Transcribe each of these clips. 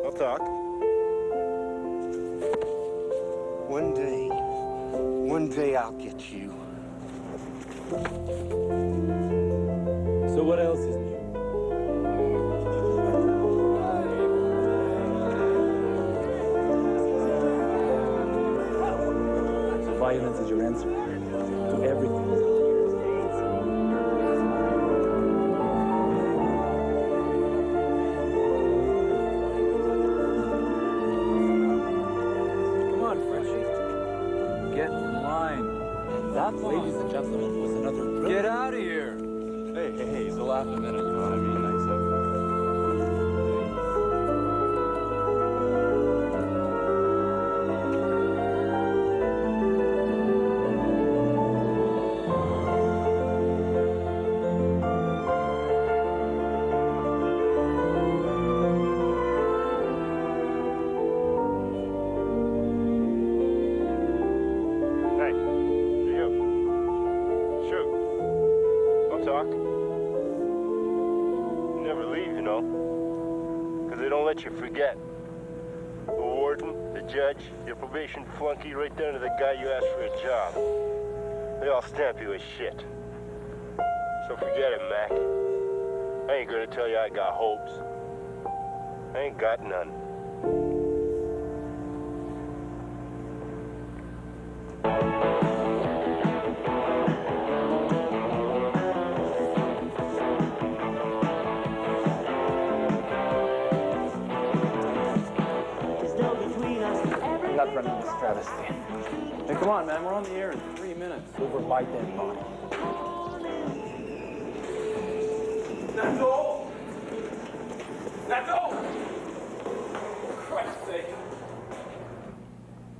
I'll talk. One day I'll get you. So what else is new? So violence is your answer to everything. Ladies and gentlemen, was another brilliant... Get out of here! Hey, he's a laughing minute, you know what I mean? Nice You forget. The warden, the judge, your probation flunky, right down to the guy you asked for a job. They all stamp you as shit. So forget it, Mac. I ain't gonna tell you I got hopes. I ain't got none. Running this travesty. Hey, come on, man. We're on the air in 3 minutes. Over my dead body. That's all? That's all? For Christ's sake.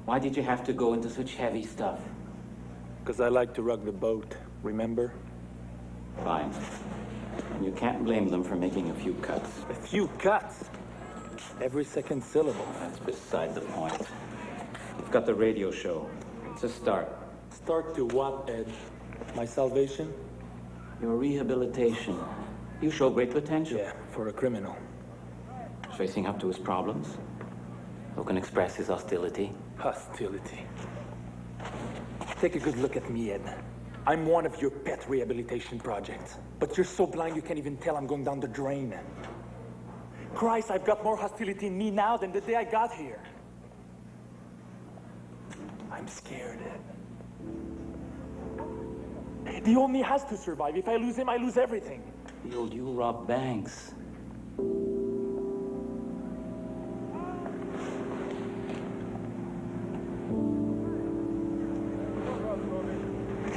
Why did you have to go into such heavy stuff? Because I like to rug the boat, remember? Fine. You can't blame them for making a few cuts. A few cuts? Every second syllable. That's beside the point. You've got the radio show. It's a start. Start to what, Ed? My salvation? Your rehabilitation. You show great potential. Yeah, for a criminal. Facing up to his problems. Who can express his hostility. Hostility. Take a good look at me, Ed. I'm one of your pet rehabilitation projects. But you're so blind you can't even tell I'm going down the drain. Christ, I've got more hostility in me now than the day I got here. I'm scared, Ed. The old me has to survive. If I lose him, I lose everything. The old you robbed banks.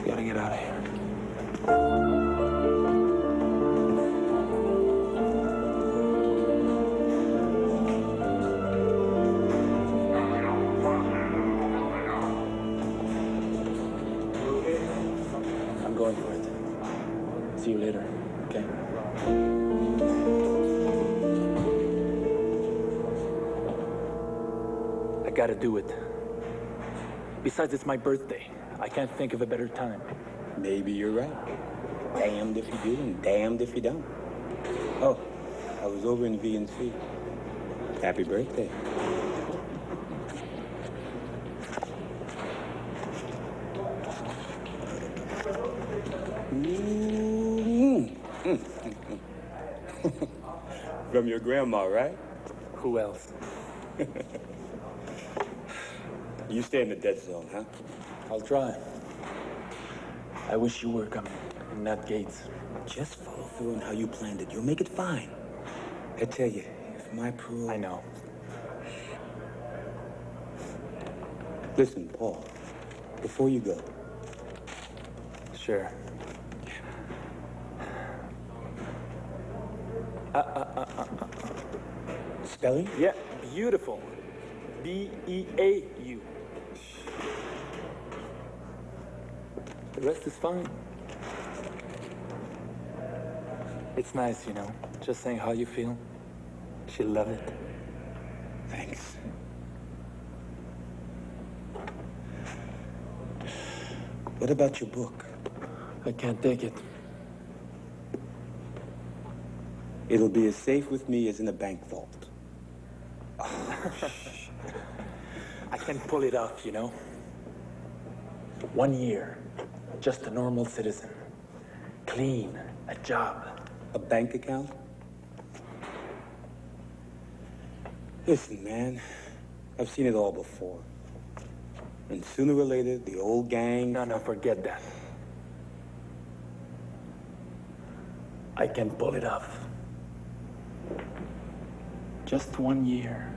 Gotta get out of here. See you later, okay? I gotta do it. Besides, it's my birthday. I can't think of a better time. Maybe you're right. Damned if you do and damned if you don't. Oh, I was over in VNC. Happy birthday. From your grandma, right? Who else? You stay in the dead zone, huh? I'll try. I wish you were coming, not Gates. Just follow through on how you planned it. You'll make it fine. I tell you, if my parole... I know. Listen, Paul, before you go... Sure. Spelling? Yeah, beautiful. B-E-A-U. The rest is fine. It's nice, you know, just saying how you feel. She'll love it. Thanks. What about your book? I can't take it. It'll be as safe with me as in a bank vault. I can pull it off, you know? 1 year, just a normal citizen. Clean, a job. A bank account? Listen, man, I've seen it all before. And sooner or later, the old gang... No, forget that. I can pull it off. Just 1 year.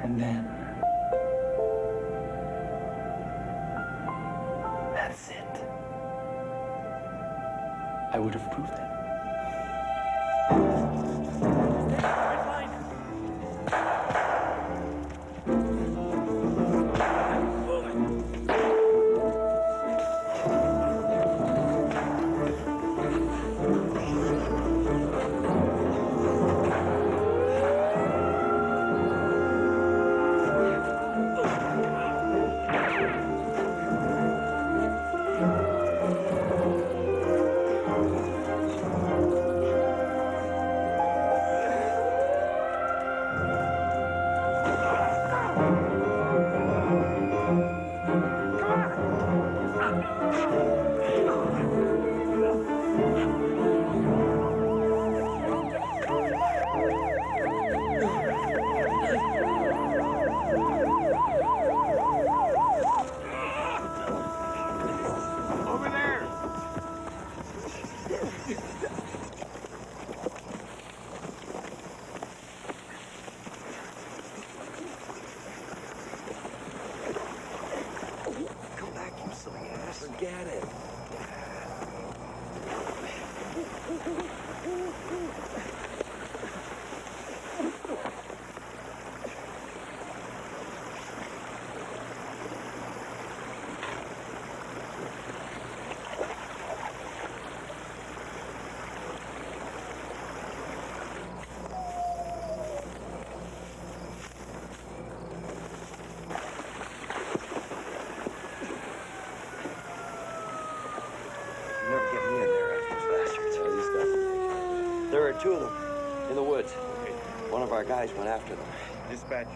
And then... that's it. I would have proved it. There were 2 of them in the woods. One of our guys went after them. Dispatch.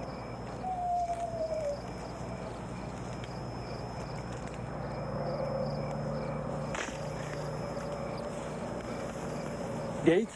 Gate?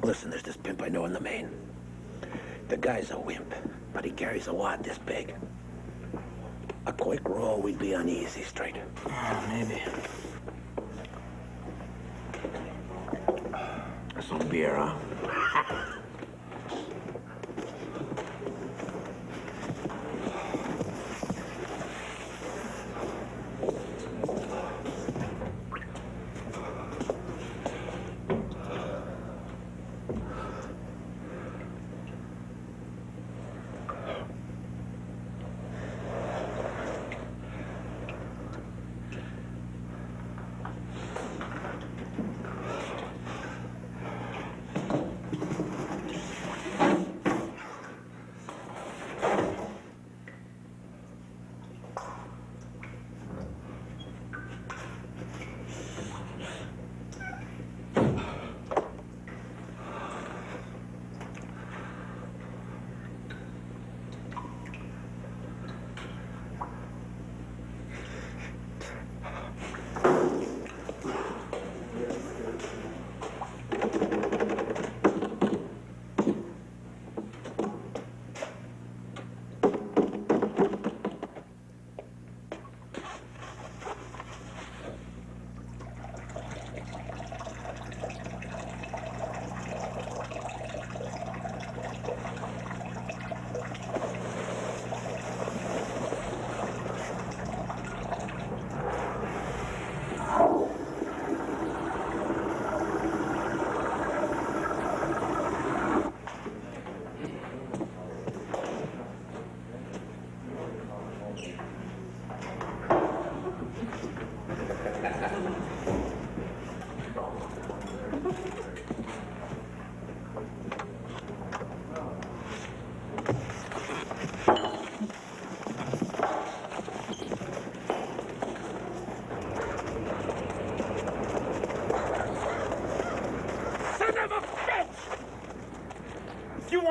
Listen, there's this pimp I know in the Maine. The guy's a wimp, but he carries a wad this big. A quick roll, we'd be on the easy street. Maybe. Some beer, huh?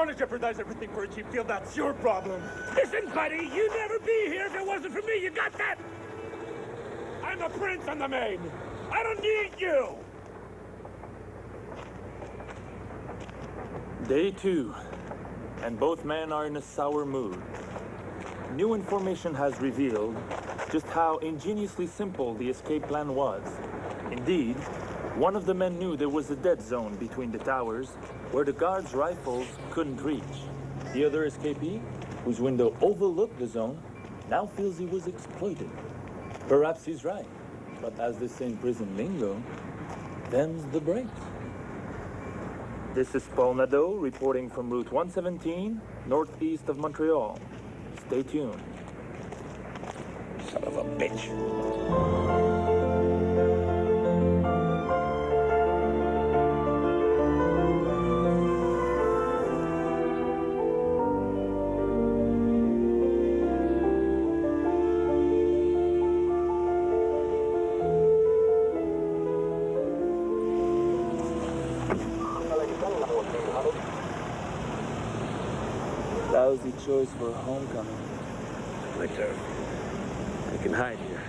want to jeopardize everything for a cheap deal, that's your problem. Listen, buddy, you'd never be here if it wasn't for me. You got that? I'm a prince on the Main. I don't need you. Day 2, and both men are in a sour mood. New information has revealed just how ingeniously simple the escape plan was. Indeed, one of the men knew there was a dead zone between the towers where the guards' rifles couldn't reach. The other escapee, whose window overlooked the zone, now feels he was exploited. Perhaps he's right, but as they say in prison lingo, them's the breaks. This is Paul Nadeau reporting from Route 117, northeast of Montreal. Stay tuned. Son of a bitch. Lousy choice for homecoming. My turn. I can hide here.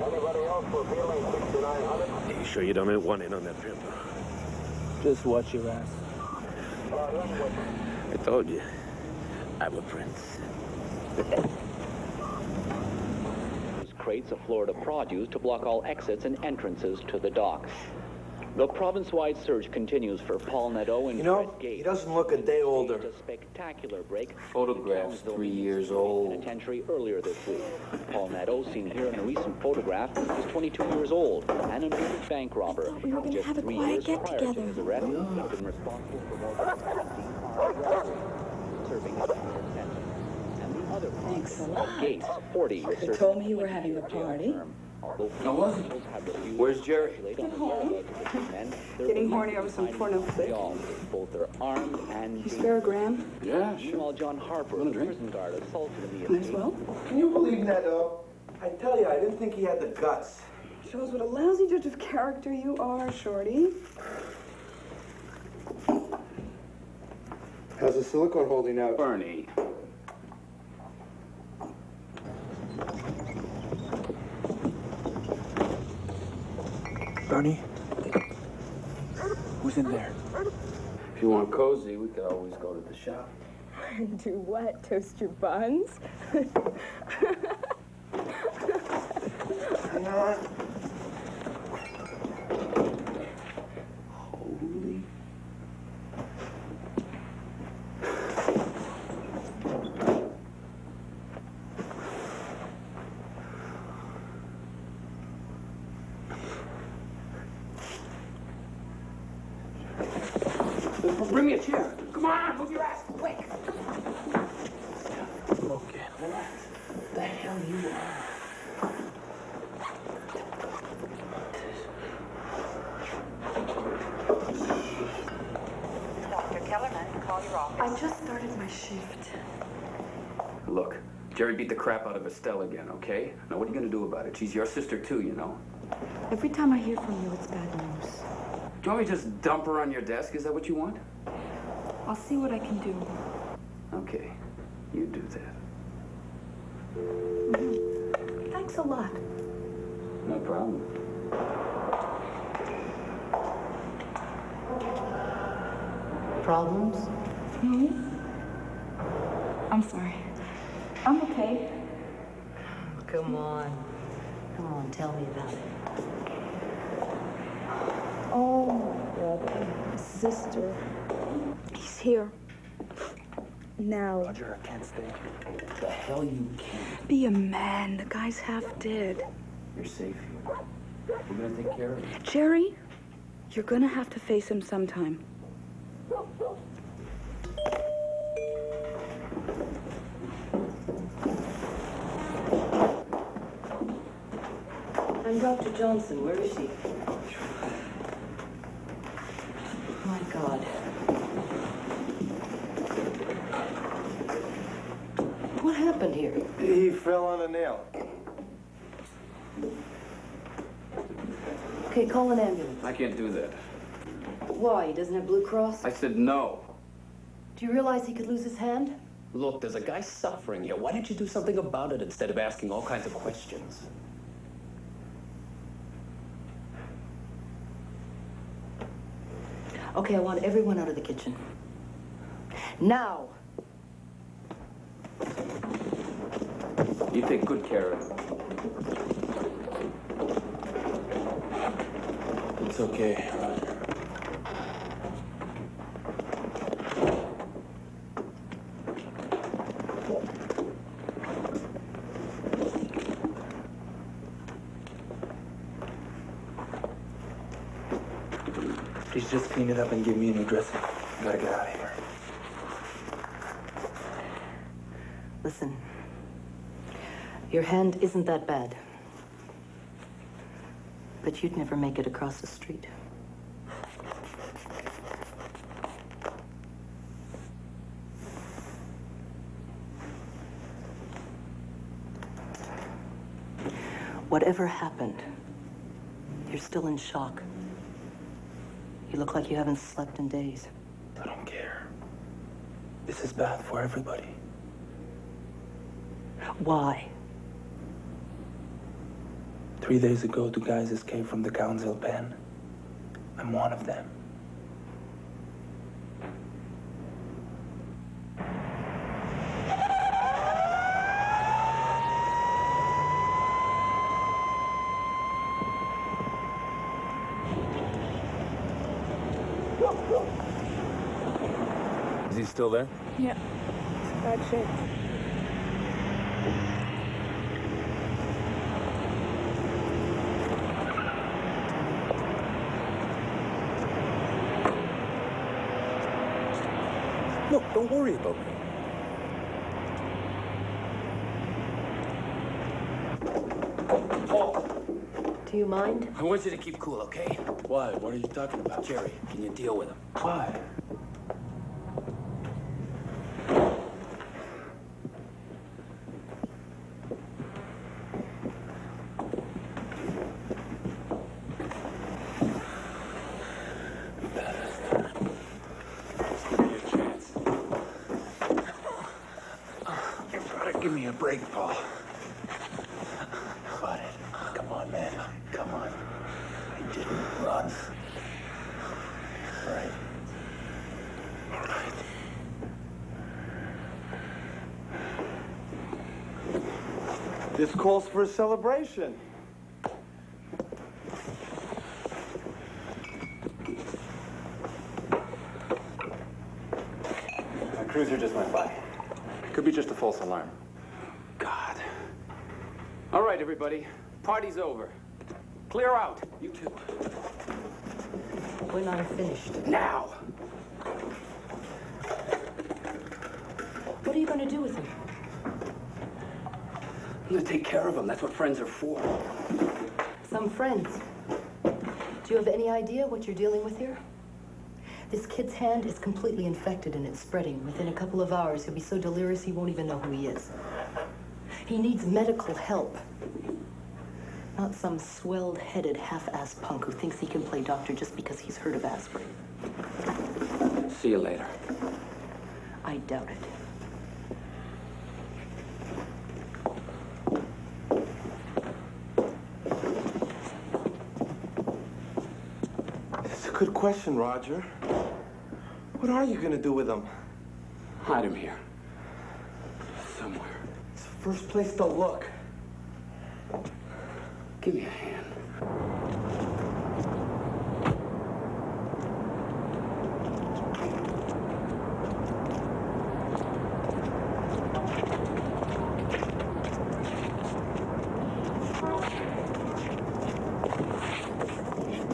Anybody else for feeling 6900? Are you sure you don't want in on that pimp? Just watch your ass. I told you. I'm a prince. Crates of Florida produce to block all exits and entrances to the docks. The province-wide search continues for Paul Nadeau and Fred Gates. He doesn't look a day older. A spectacular break. Photographs 3 years old. Penitentiary earlier this week. Paul Nadeau, seen here in a recent photograph, is 22 years old and a noted bank robber. We were going to have a quiet get-together. To his arrest, he'd been responsible for more than 17 armed robberies, serving a 10-year sentence. And the other Thanks a lot. Gates, 40, You told me you were having a party. I wasn't. Where's Jerry? At home. Getting horny over some porno flick. Both are armed and You spare a gram? Yeah, sure. Meanwhile, John Harper, the prison guard, assaulted in the Might as well. Can you believe that, though? I tell you, I didn't think he had the guts. Shows what a lousy judge of character you are, Shorty. How's the silicone holding out? Bernie. Bernie? Who's in there? If you want cozy, we could always go to the shop. Do what? Toast your buns? Holy. Bring me a chair. Come on, move your ass, quick. Okay. Relax. The hell you are. Dr. Kellerman, call your office. I just started my shift. Look, Jerry beat the crap out of Estelle again, okay? Now, what are you gonna do about it? She's your sister, too, you know. Every time I hear from you, it's bad news. Do you want me to just dump her on your desk? Is that what you want? I'll see what I can do. Okay, you do that. Thanks a lot. No problem. Problems? No. I'm sorry. I'm okay. Come on. Come on, tell me about it. Oh, my brother, my sister. He's here. Now. Roger, I can't stay. The hell you can't. Be a man. The guy's half dead. You're safe here. We're gonna take care of it. Jerry, you're gonna have to face him sometime. I'm Dr. Johnson. Where is she? My God. What happened here? He fell on a nail. Okay, call an ambulance. I can't do that. Why? He doesn't have Blue Cross? I said no. Do you realize he could lose his hand? Look, there's a guy suffering here. Why don't you do something about it instead of asking all kinds of questions? Okay, I want everyone out of the kitchen. Now! You take good care of him. It's okay, Roger. Please just clean it up and give me a new dressing. I gotta get out of here. Listen. Your hand isn't that bad. But you'd never make it across the street. Whatever happened, you're still in shock. You look like you haven't slept in days. I don't care. This is bad for everybody. Why? 3 days ago, 2 guys escaped from the council pen. I'm one of them. Is he still there? Yeah. It's in bad shape. Look, don't worry about me. Do you mind? I want you to keep cool, okay? Why? What are you talking about? Jerry, can you deal with him? Why? Give me a break, Paul. Got it. Come on, man. Come on. I didn't run. All right. All right. This calls for a celebration. A cruiser just went by. Could be just a false alarm. God. All right, everybody. Party's over. Clear out. You two. We're not finished. Now. What are you going to do with him? I'm gonna take care of him. That's what friends are for. Some friends. Do you have any idea what you're dealing with here? This kid's hand is completely infected and it's spreading. Within a couple of hours, he'll be so delirious he won't even know who he is. He needs medical help. Not some swelled-headed half-ass punk who thinks he can play doctor just because he's heard of aspirin. See you later. I doubt it. It's a good question, Roger. What are you gonna do with him? Hide him here. Somewhere. It's the first place to look. Give me a hand.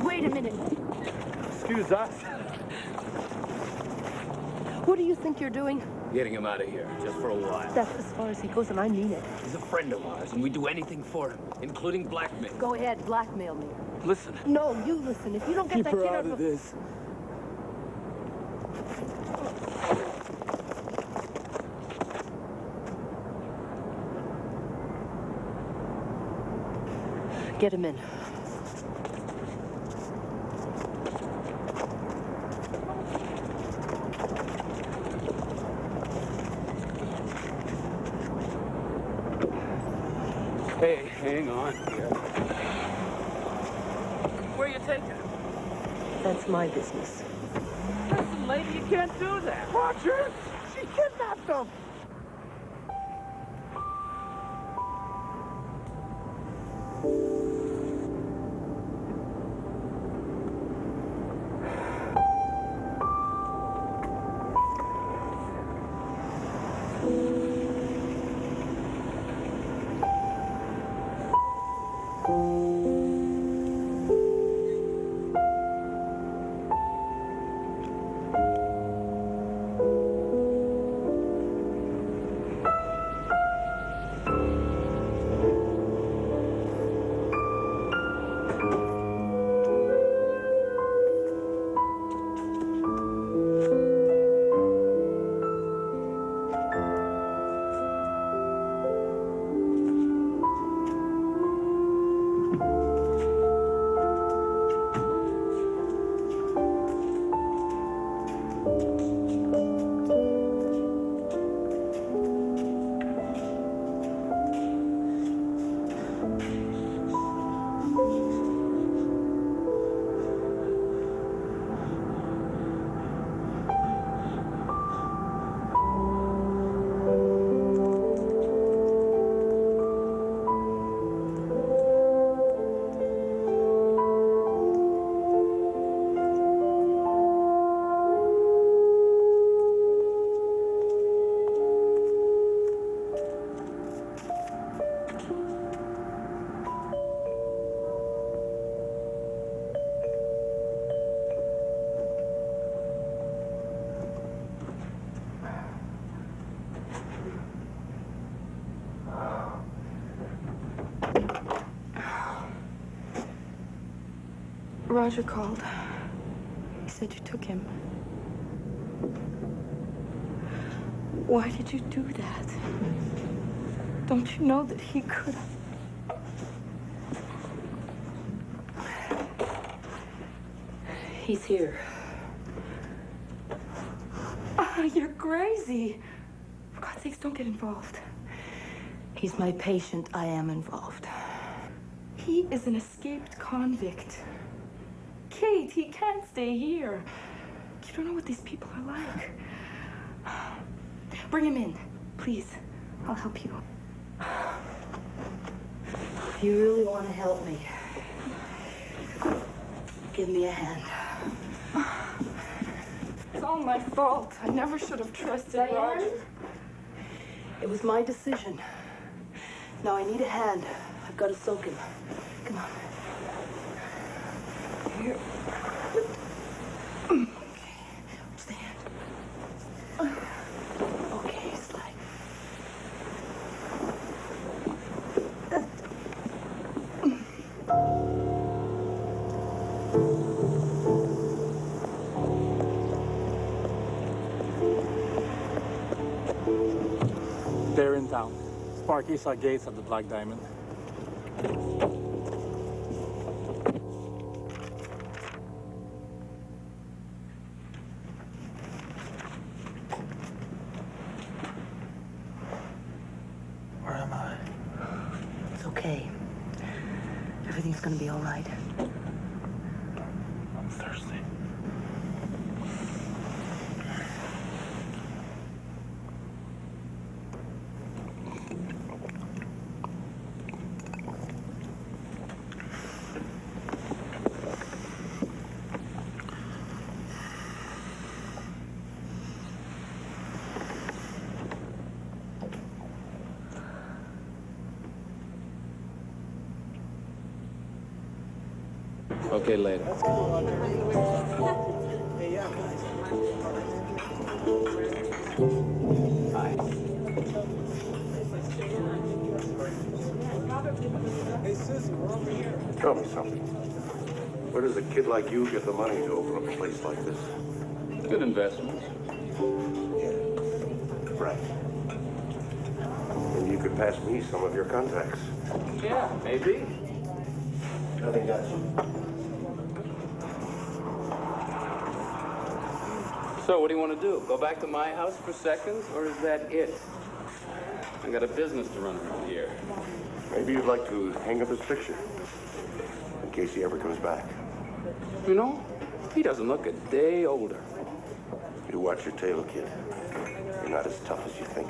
Wait a minute. Excuse us. What do you think you're doing? Getting him out of here, just for a while. That's as far as he goes, and I mean it. He's a friend of ours, and we do anything for him, including blackmail. Go ahead, blackmail me. Listen. No, you listen. If you don't get Keep that her kid out of this. Get him in. Hey, hang on. Where you taking him? That's my business. Listen, lady, you can't do that. Roger! She kidnapped him! Roger called. He said you took him. Why did you do that? Don't you know that he could have... He's here. You're crazy. For God's sakes, don't get involved. He's my patient. I am involved. He is an escaped convict. Kate, he can't stay here. You don't know what these people are like. Bring him in, please. I'll help you. If you really want to help me, give me a hand. It's all my fault. I never should have trusted Diane? Roger. It was my decision. Now I need a hand. I've got to soak him. Come on. Here. Okay. Where's the hand? Okay, slide. They're in town. Park Eastside Gates at the Black Diamond. Where am I? It's okay. Everything's gonna be all right. I'm thirsty. Okay, later. Hey, Susie, we're over here. Tell me something. Where does a kid like you get the money to open up a place like this? Good investments. Right. Maybe you could pass me some of your contacts. Yeah, maybe. Nothing got you. So, what do you want to do? Go back to my house for seconds, or is that it? I got a business to run around here. Maybe you'd like to hang up his picture in case he ever comes back. You know, he doesn't look a day older. You watch your tail, kid. You're not as tough as you think.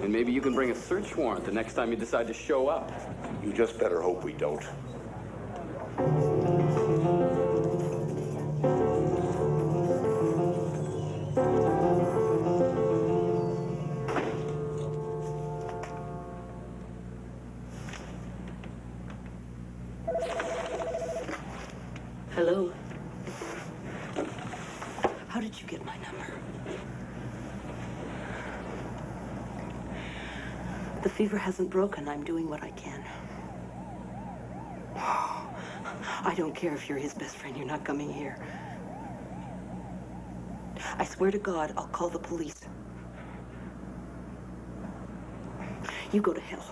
And maybe you can bring a search warrant the next time you decide to show up. You just better hope we don't. Hello. How did you get my number? The fever hasn't broken. I'm doing what I can. I don't care if you're his best friend. You're not coming here. I swear to God, I'll call the police. You go to hell.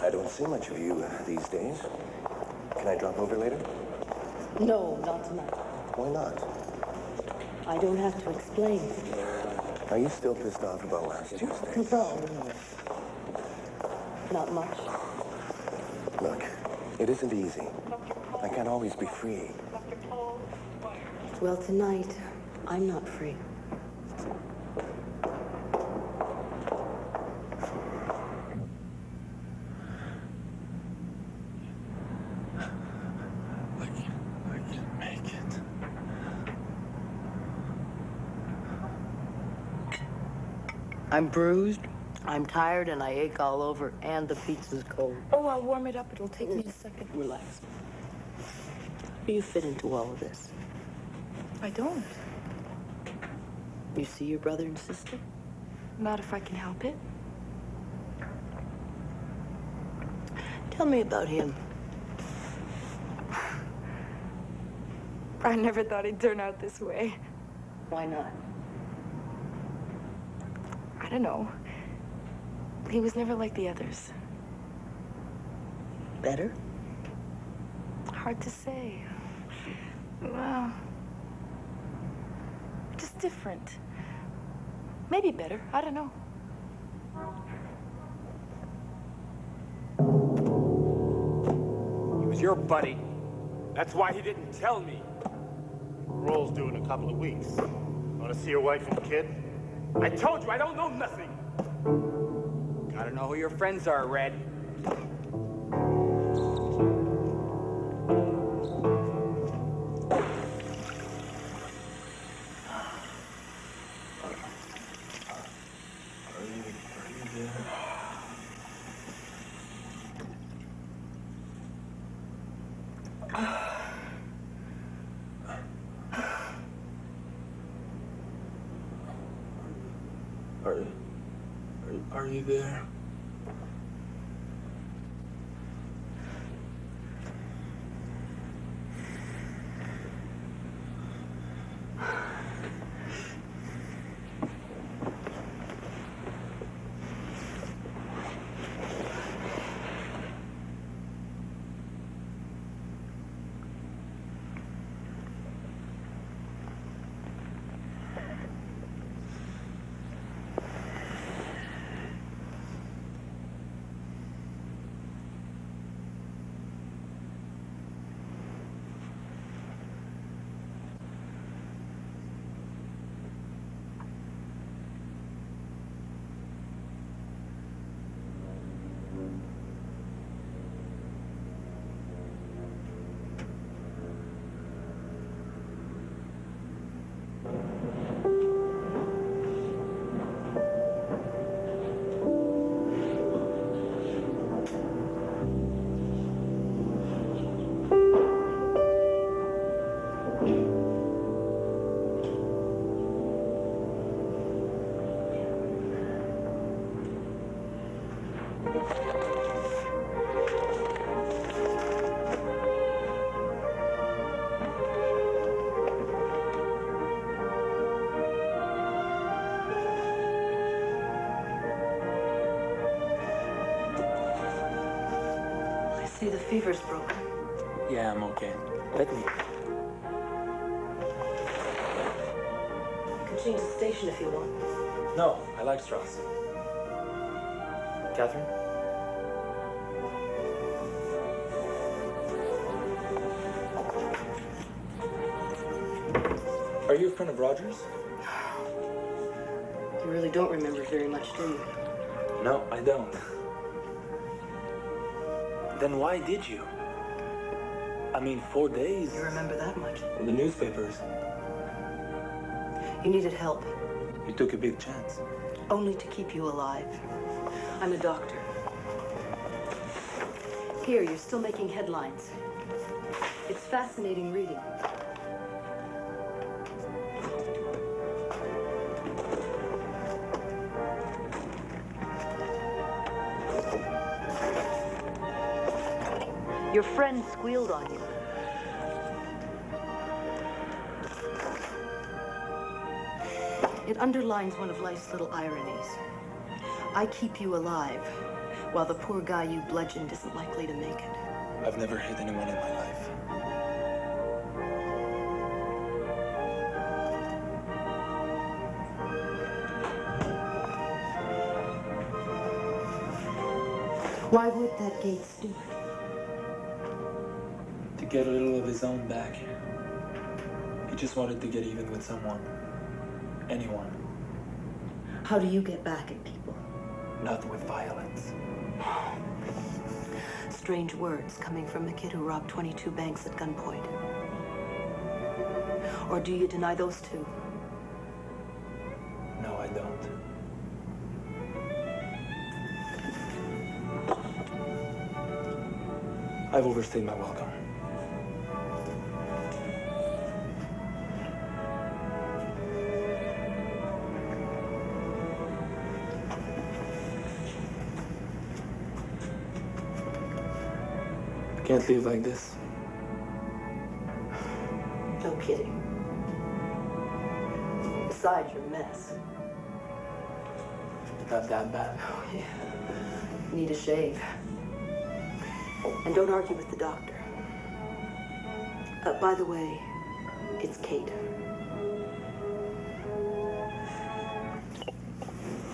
I don't see much of you these days. Can I drop over later? No, not tonight. Why not? I don't have to explain. Are you still pissed off about last Tuesday? No. Not much. Look, it isn't easy. I can't always be free. Well, tonight, I'm not free. I'm bruised, I'm tired, and I ache all over, and the pizza's cold. Oh, I'll warm it up. It'll take me a second. Relax. Do you fit into all of this? I don't. You see your brother and sister? Not if I can help it. Tell me about him. I never thought he'd turn out this way. Why not? I don't know. He was never like the others. Better? Hard to say. Well, just different. Maybe better. I don't know. He was your buddy. That's why he didn't tell me. Roll's due in a couple of weeks. Want to see your wife and kid? I told you I don't know nothing. Gotta know who your friends are, Red. Are you there? Say the fever's broken. Yeah, I'm okay. Let me. You can change the station if you want. No, I like Strauss. Catherine? Are you a friend of Roger's? You really don't remember very much, do you? No, I don't. Then why did you? I mean, 4 days. You remember that much? Well, the newspapers. You needed help. You took a big chance. Only to keep you alive. I'm a doctor. Here, you're still making headlines. It's fascinating reading. Your friend squealed on you. It underlines one of life's little ironies. I keep you alive, while the poor guy you bludgeoned isn't likely to make it. I've never hit anyone in my life. Why would that Gates do it? To get a little of his own back. He just wanted to get even with someone. Anyone. How do you get back at people? Not with violence. Strange words coming from the kid who robbed 22 banks at gunpoint. Or do you deny those two? No, I don't. I've overstayed my welcome. I can't leave like this. No kidding. Besides, you're a mess. Not that bad. Oh, yeah. You need a shave. And don't argue with the doctor. By the way, it's Kate.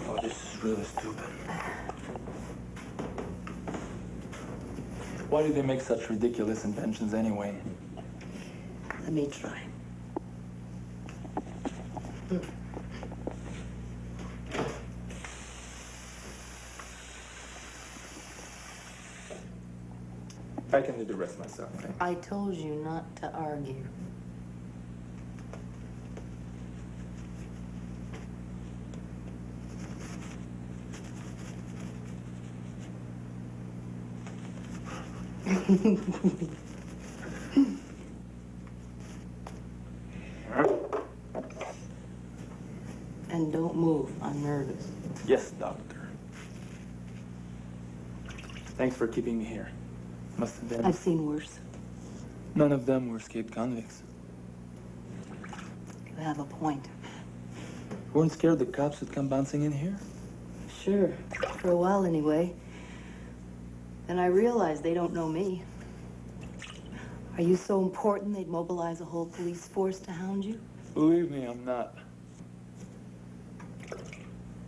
Oh, this is really stupid. Why do they make such ridiculous inventions anyway? Let me try. I can do the rest myself. Okay? I told you not to argue. And don't move. I'm nervous. Yes, doctor. Thanks for keeping me here. Must have been. I've seen worse. None of them were escaped convicts. You have a point. You weren't scared the cops would come bouncing in here? Sure. For a while, anyway. Then I realized they don't know me. Are you so important they'd mobilize a whole police force to hound you? Believe me, I'm not.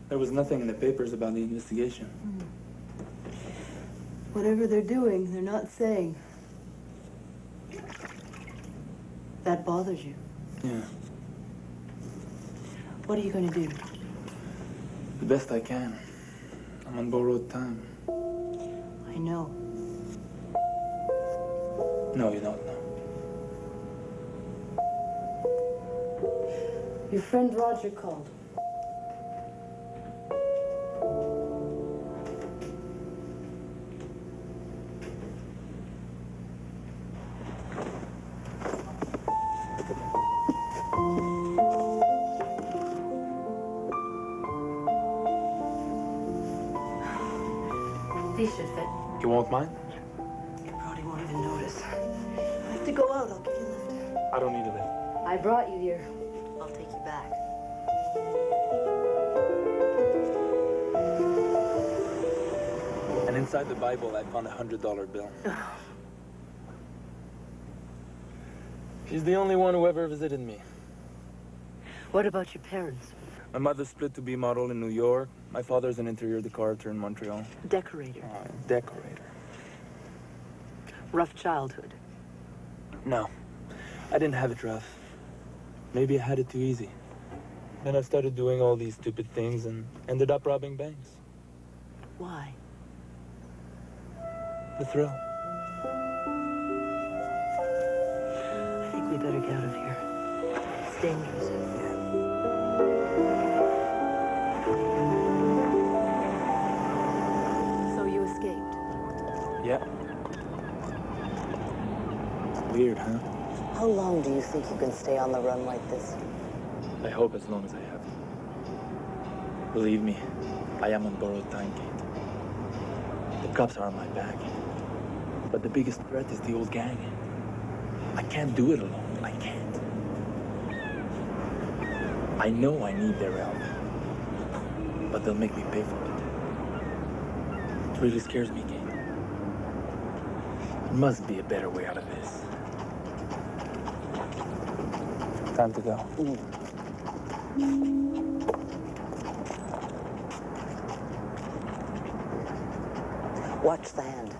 There was nothing in the papers about the investigation. Whatever they're doing, they're not saying. That bothers you. Yeah. What are you going to do? The best I can. I'm on borrowed time. I know. No, you don't know. Your friend Roger called. These should fit. You won't mind? You probably won't even notice. I have to go out. I'll give you a lift. I don't need a lift. I brought you here. I'll take you back. And inside the Bible, I found a $100 bill. She's the only one who ever visited me. What about your parents? My mother split to be a model in New York. My father's an interior decorator in Montreal. Decorator. Decorator. Rough childhood. No, I didn't have it rough. Maybe I had it too easy. Then I started doing all these stupid things and ended up robbing banks. Why? The thrill. I think we better get out of here. It's dangerous. So you escaped? Yeah. It's weird, huh? How long do you think you can stay on the run like this? I hope as long as I have to. Believe me, I am on borrowed time, Kate. The cops are on my back. But the biggest threat is the old gang. I can't do it alone. I can't. I know I need their help. But they'll make me pay for it. It really scares me, Kate. There must be a better way out of this. Time to go. Watch the hand.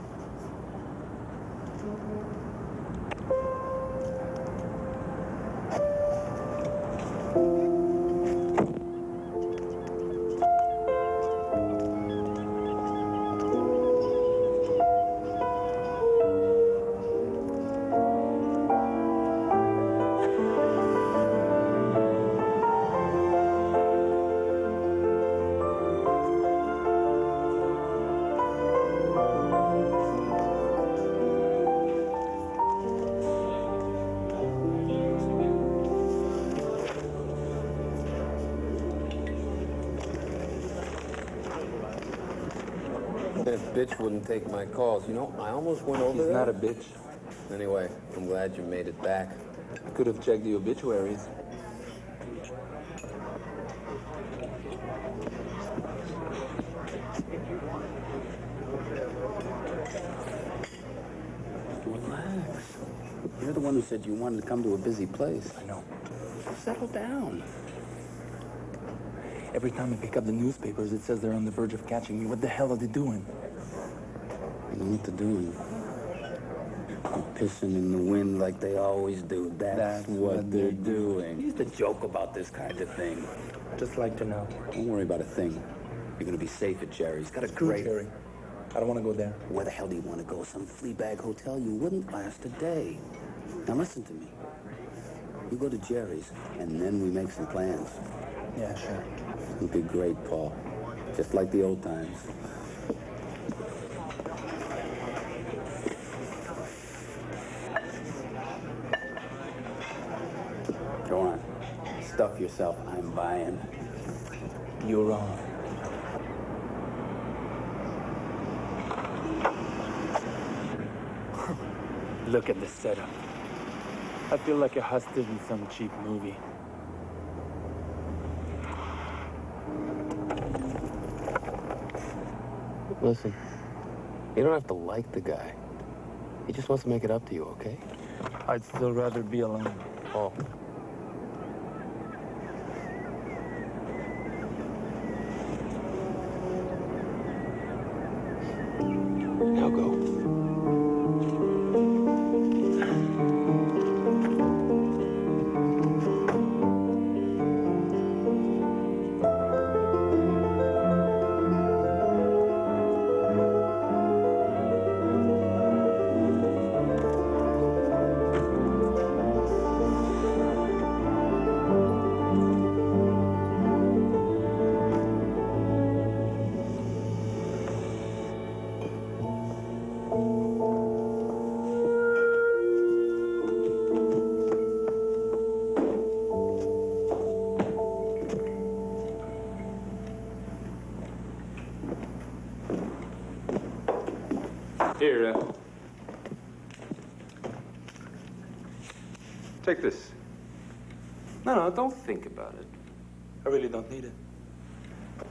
That bitch wouldn't take my calls. You know, I almost went over there. She's not a bitch. Anyway, I'm glad you made it back. I could have checked the obituaries. Relax. You're the one who said you wanted to come to a busy place. I know. Settle down. Every time I pick up the newspapers, it says they're on the verge of catching me. What the hell are they doing? I know what they're doing. They're pissing in the wind like they always do. That's what they're doing. Used to joke about this kind of thing. Just like to know. Don't worry about a thing. You're gonna be safe at Jerry's. Got a great... Kerrie. I don't want to go there. Where the hell do you want to go? Some flea bag hotel? You wouldn't last a day. Now listen to me. You go to Jerry's, and then we make some plans. Yeah, sure. It'll be great, Paul. Just like the old times. Go on. Stuff yourself. I'm buying. You're wrong. Look at the setup. I feel like a hostage in some cheap movie. Listen, you don't have to like the guy. He just wants to make it up to you, okay? I'd still rather be alone. Oh. Now go. Here, take this. No, don't think about it. I really don't need it.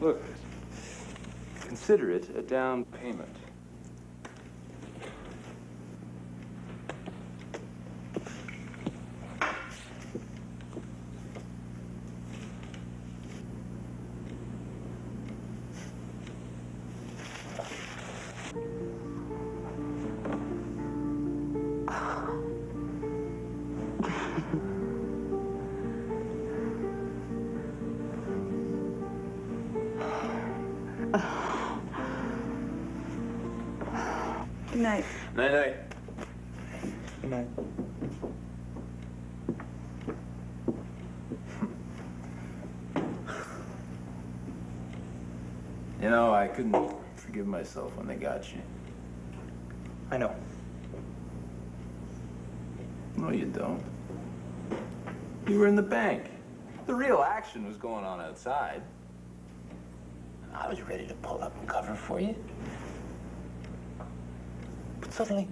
Look, Consider it a down payment. Good night. Night-night. Good night. You know, I couldn't forgive myself when they got you. I know. No, you don't. You were in the bank. The real action was going on outside. And I was ready to pull up and cover for you. But suddenly,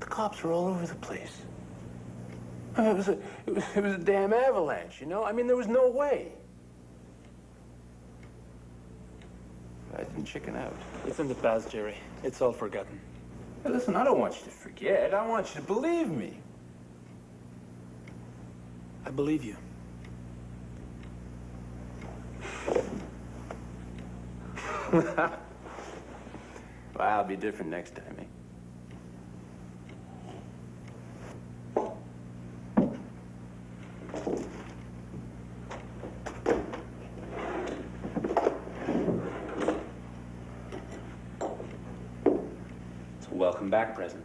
the cops were all over the place. I mean, it was a damn avalanche, you know? I mean, there was no way. I didn't chicken out. It's in the past, Jerry. It's all forgotten. Hey, listen, I don't want you to forget. I want you to believe me. I believe you. Well, I'll be different next time, eh? It's a welcome back present.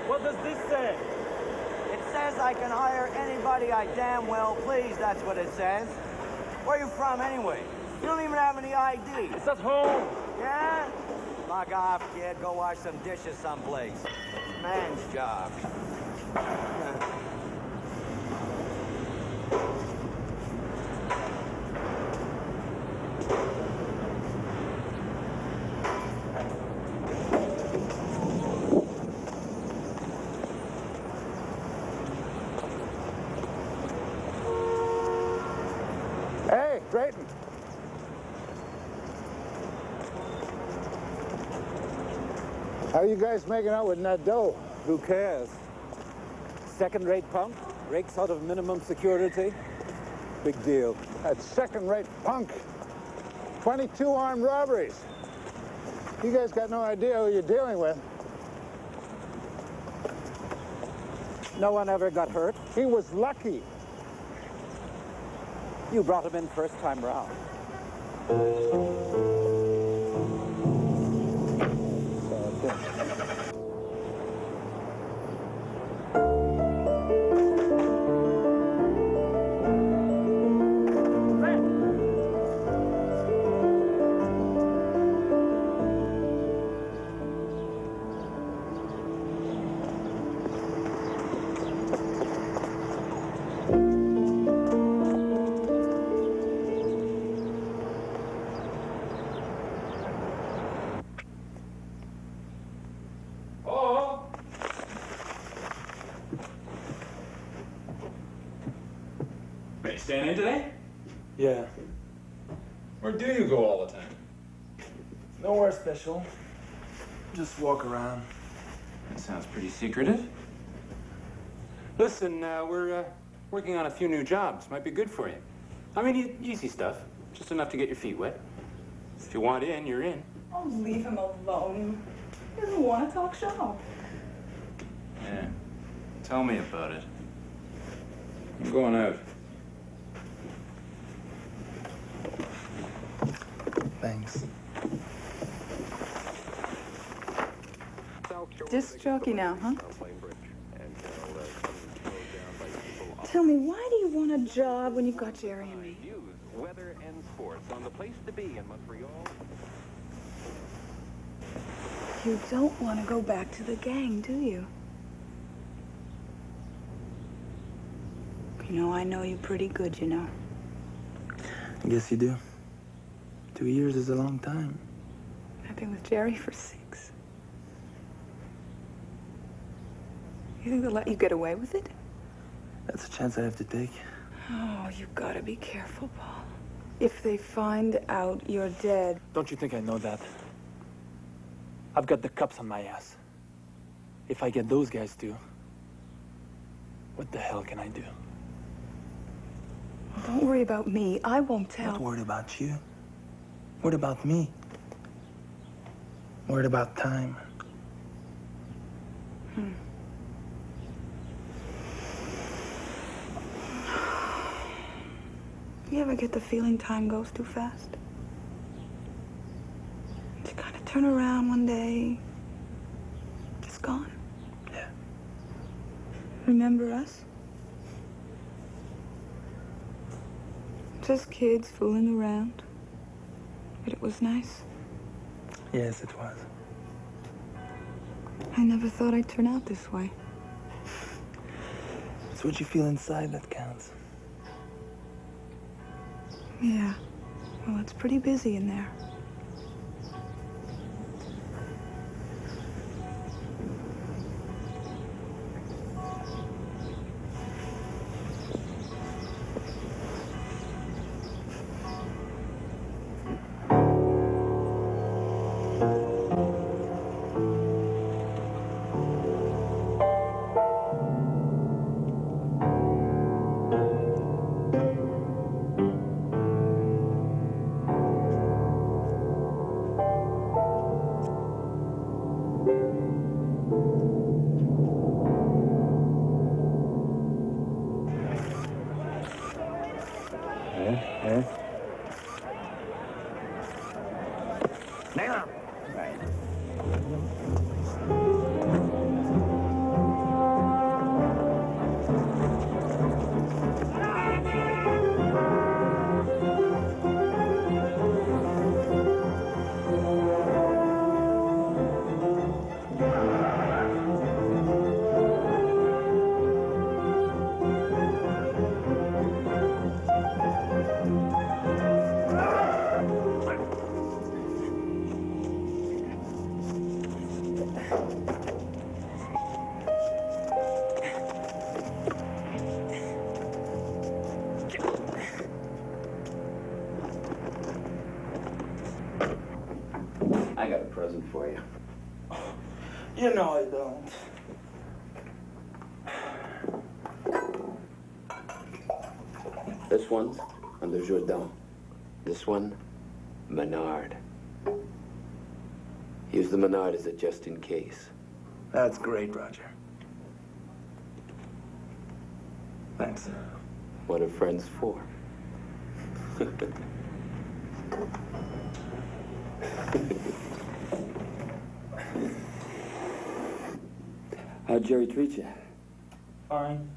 What does this say? It says I can hire anybody I damn well please, that's what it says. Where are you from, anyway? You don't even have any ID. It's at home. Yeah? Fuck off, kid. Go wash some dishes someplace. It's man's job. Hey, Drayton. How are you guys making out with that dough? Who cares? Second-rate punk, rakes out of minimum security. Big deal. That second-rate punk. 22 armed robberies. You guys got no idea who you're dealing with. No one ever got hurt. He was lucky. You brought him in first time round. Hey, staying in today? Yeah. Where do you go all the time? Nowhere special. Just walk around. That sounds pretty secretive. Listen, we're working on a few new jobs. Might be good for you. I mean, easy stuff. Just enough to get your feet wet. If you want in, you're in. Oh, leave him alone. He doesn't want to talk shop. Yeah. Tell me about it. I'm going out. Thanks. Disc jockey now, huh? Tell me, why do you want a job when you've got Jerry and me? Weather and sports on the place to be in Montreal. You don't want to go back to the gang, do you? You know, I know you pretty good, you know. I guess you do. 2 years is a long time. I've been with Jerry for 6. You think they'll let you get away with it? That's a chance I have to take. Oh, you've got to be careful, Paul. If they find out you're dead... Don't you think I know that? I've got the cops on my ass. If I get those guys too, what the hell can I do? Don't worry about me. I won't tell. Not worried about you. Worried about me. Worried about time. You ever get the feeling time goes too fast? You kind of turn around one day, just gone. Yeah. Remember us? Just kids fooling around. But it was nice. Yes, it was. I never thought I'd turn out this way. It's what you feel inside that counts. Yeah. Well, it's pretty busy in there. I got a present for you. You know I don't. This one's under Jourdan. This one, Menard. Use the Menard as a just in case. That's great, Roger. Thanks. What are friends for? How'd Jerry treat you? Fine.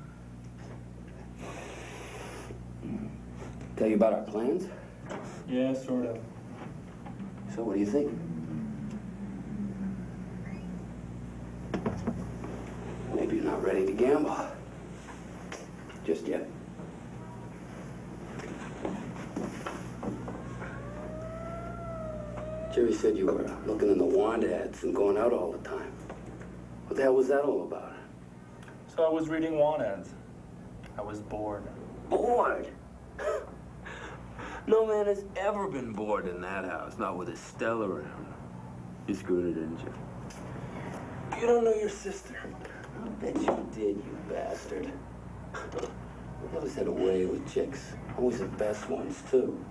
Tell you about our plans? Yeah, sort of. So what do you think? Maybe you're not ready to gamble. Just yet. Jerry said you were looking in the want ads and going out all the time. What the hell was that all about? So I was reading want ads. I was bored. Bored? No man has ever been bored in that house, not with Estelle around. You screwed her, didn't you? You don't know your sister. I bet you did, you bastard. We always had a way with chicks. Always the best ones, too.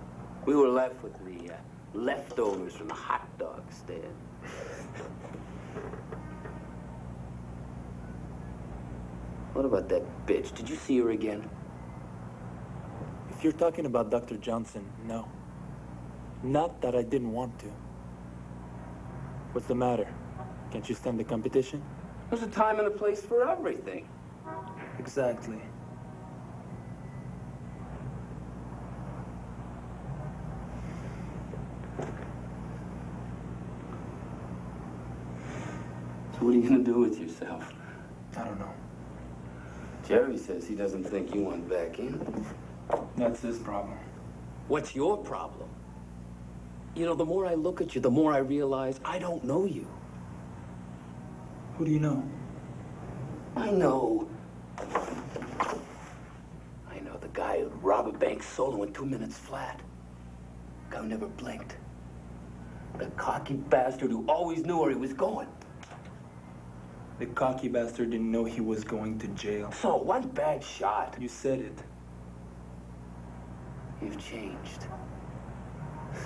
We were left with the leftovers from the hot dog stand. What about that bitch? Did you see her again? If you're talking about Dr. Johnson, no. Not that I didn't want to. What's the matter? Can't you stand the competition? There's a time and a place for everything. Exactly. So what are you gonna do with yourself? I don't know. Jerry says he doesn't think you want back in. That's his problem. What's your problem? You know, the more I look at you, the more I realize I don't know you. Who do you know? I know the guy who'd rob a bank solo in 2 minutes flat. Guy who never blinked. The cocky bastard who always knew where he was going. The cocky bastard didn't know he was going to jail. So, one bad shot. You said it. You've changed.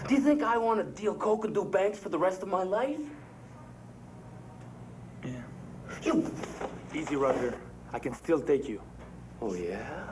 Do you think I want to deal coke and do banks for the rest of my life? Yeah. You... Easy, Roger. I can still take you. Oh, yeah?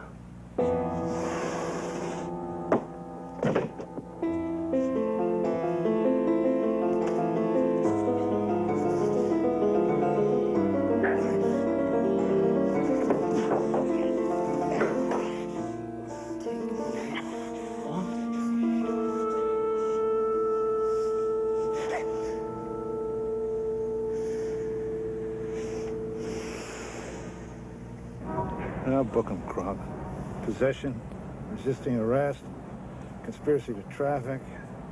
Now book him, Krog. Possession, resisting arrest, conspiracy to traffic.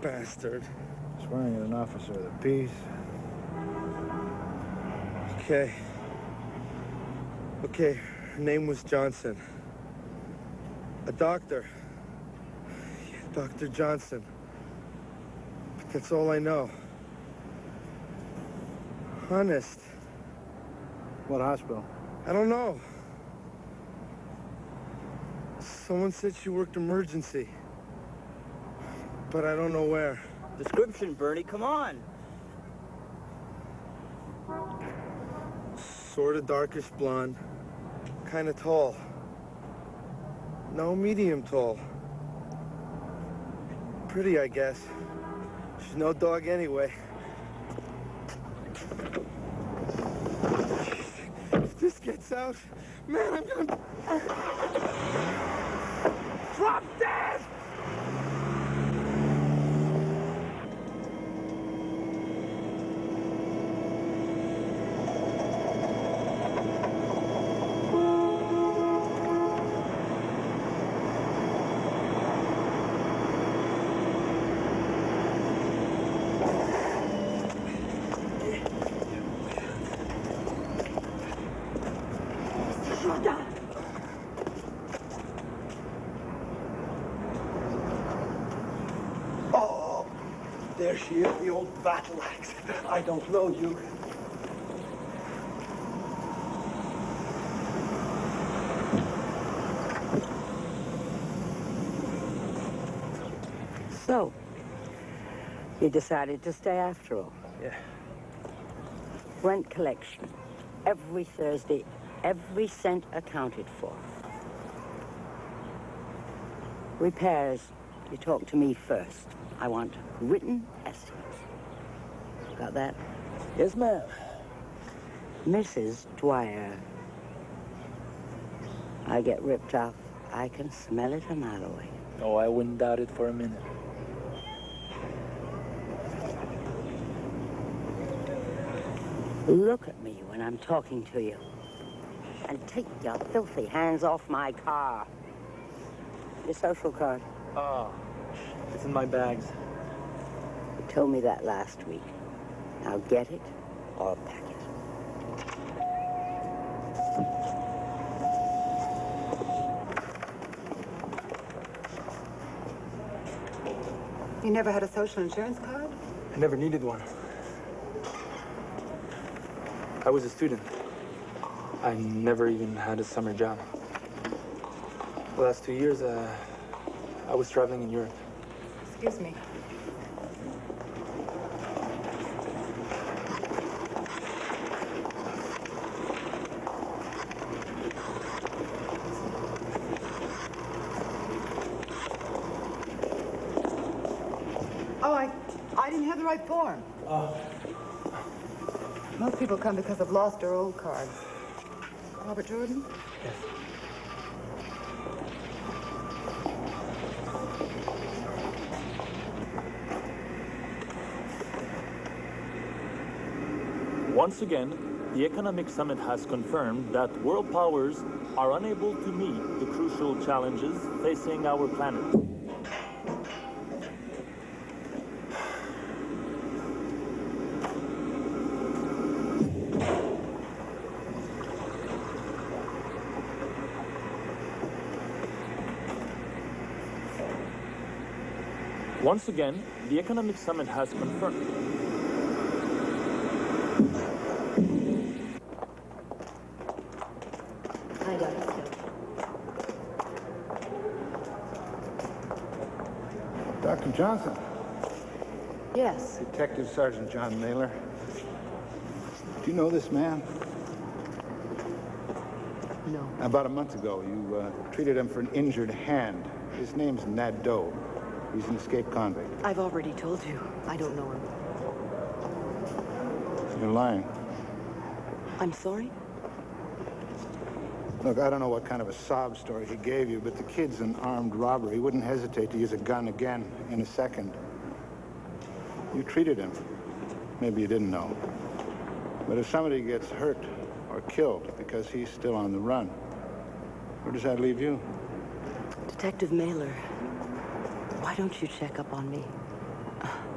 Bastard. Swearing at an officer of the peace. Okay, her name was Johnson. A doctor. Yeah, Dr. Johnson. But that's all I know. Honest. What hospital? I don't know. Someone said she worked emergency. But I don't know where. Description, Bernie, come on. Sort of darkish blonde. Kind of tall. No, medium tall. Pretty, I guess. She's no dog anyway. If this gets out, man, I'm gonna... Drop dead! There she is, the old battle axe. I don't know you. So, you decided to stay after all? Yeah. Rent collection. Every Thursday, every cent accounted for. Repairs. You talk to me first. I want written estimates. Got that? Yes, ma'am. Mrs. Dwyer. I get ripped off. I can smell it a mile away. Oh, I wouldn't doubt it for a minute. Look at me when I'm talking to you. And take your filthy hands off my car. Your social card. Oh, it's in my bags. You told me that last week. Now get it or pack it. You never had a social insurance card? I never needed one. I was a student. I never even had a summer job. The last 2 years, I was traveling in Europe. Excuse me. Oh, I didn't have the right form. Most people come because they've lost their old card. Robert Jordan? Yes. Once again, the Economic Summit has confirmed that world powers are unable to meet the crucial challenges facing our planet. Once again, the Economic Summit has confirmed. I got it. Dr. Johnson. Yes. Detective Sergeant John Naylor. Do you know this man? No. About a month ago, you treated him for an injured hand. His name's Nadeau. He's an escaped convict. I've already told you. I don't know him. You're lying. I'm sorry? Look, I don't know what kind of a sob story he gave you, but the kid's an armed robber. He wouldn't hesitate to use a gun again in a second. You treated him. Maybe you didn't know. But if somebody gets hurt or killed because he's still on the run, where does that leave you? Detective Naylor, why don't you check up on me?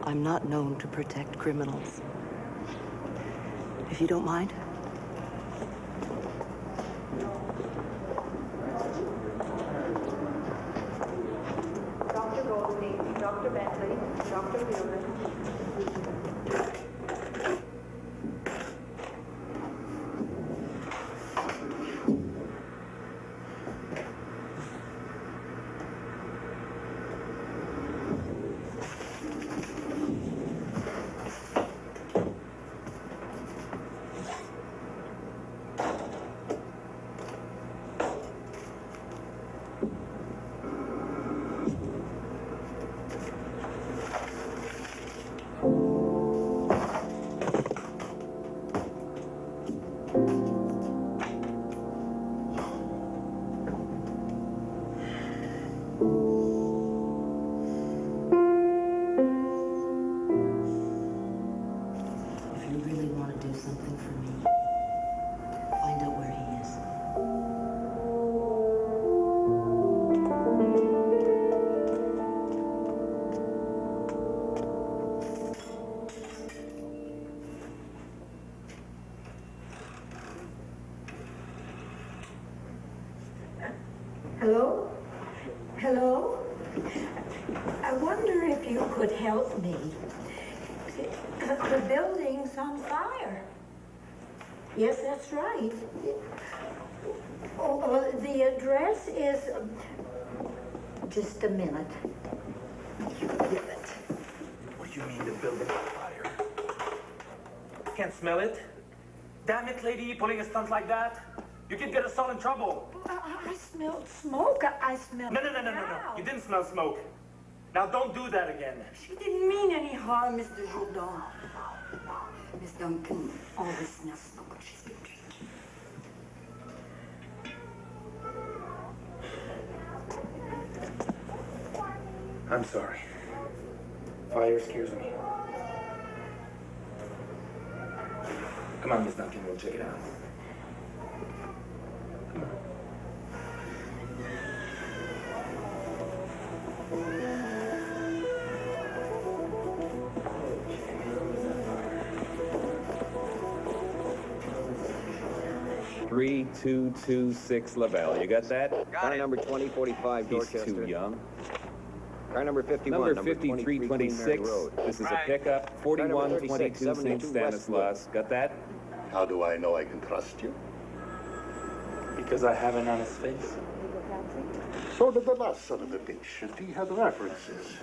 I'm not known to protect criminals. If you don't mind. Dr. Goldstein, Dr. Bentley, Dr. Wheeler. Hello? Hello? I wonder if you could help me. The building's on fire. Yes, that's right. Oh, the address is... Just a minute. You give it. What do you mean the building's on fire? Can't smell it? Damn it, lady, pulling a stunt like that? You could get us all in trouble. I smelled smoke. I smelled... No. You didn't smell smoke. Now don't do that again. She didn't mean any harm, Mr. Jourdan. Miss Duncan always smells smoke when she's been drinking. I'm sorry. Fire scares me. Come on, Miss Duncan, we'll check it out. Come on. 3226 Lavelle. You got that? Got it. Number 2045 Dorchester. He's too young. Car number 51, Number 5326. This is a pickup. 4122 St. Stanislaus. Got that? How do I know I can trust you? Because I have an honest face. So did the last son of a bitch, and he had references.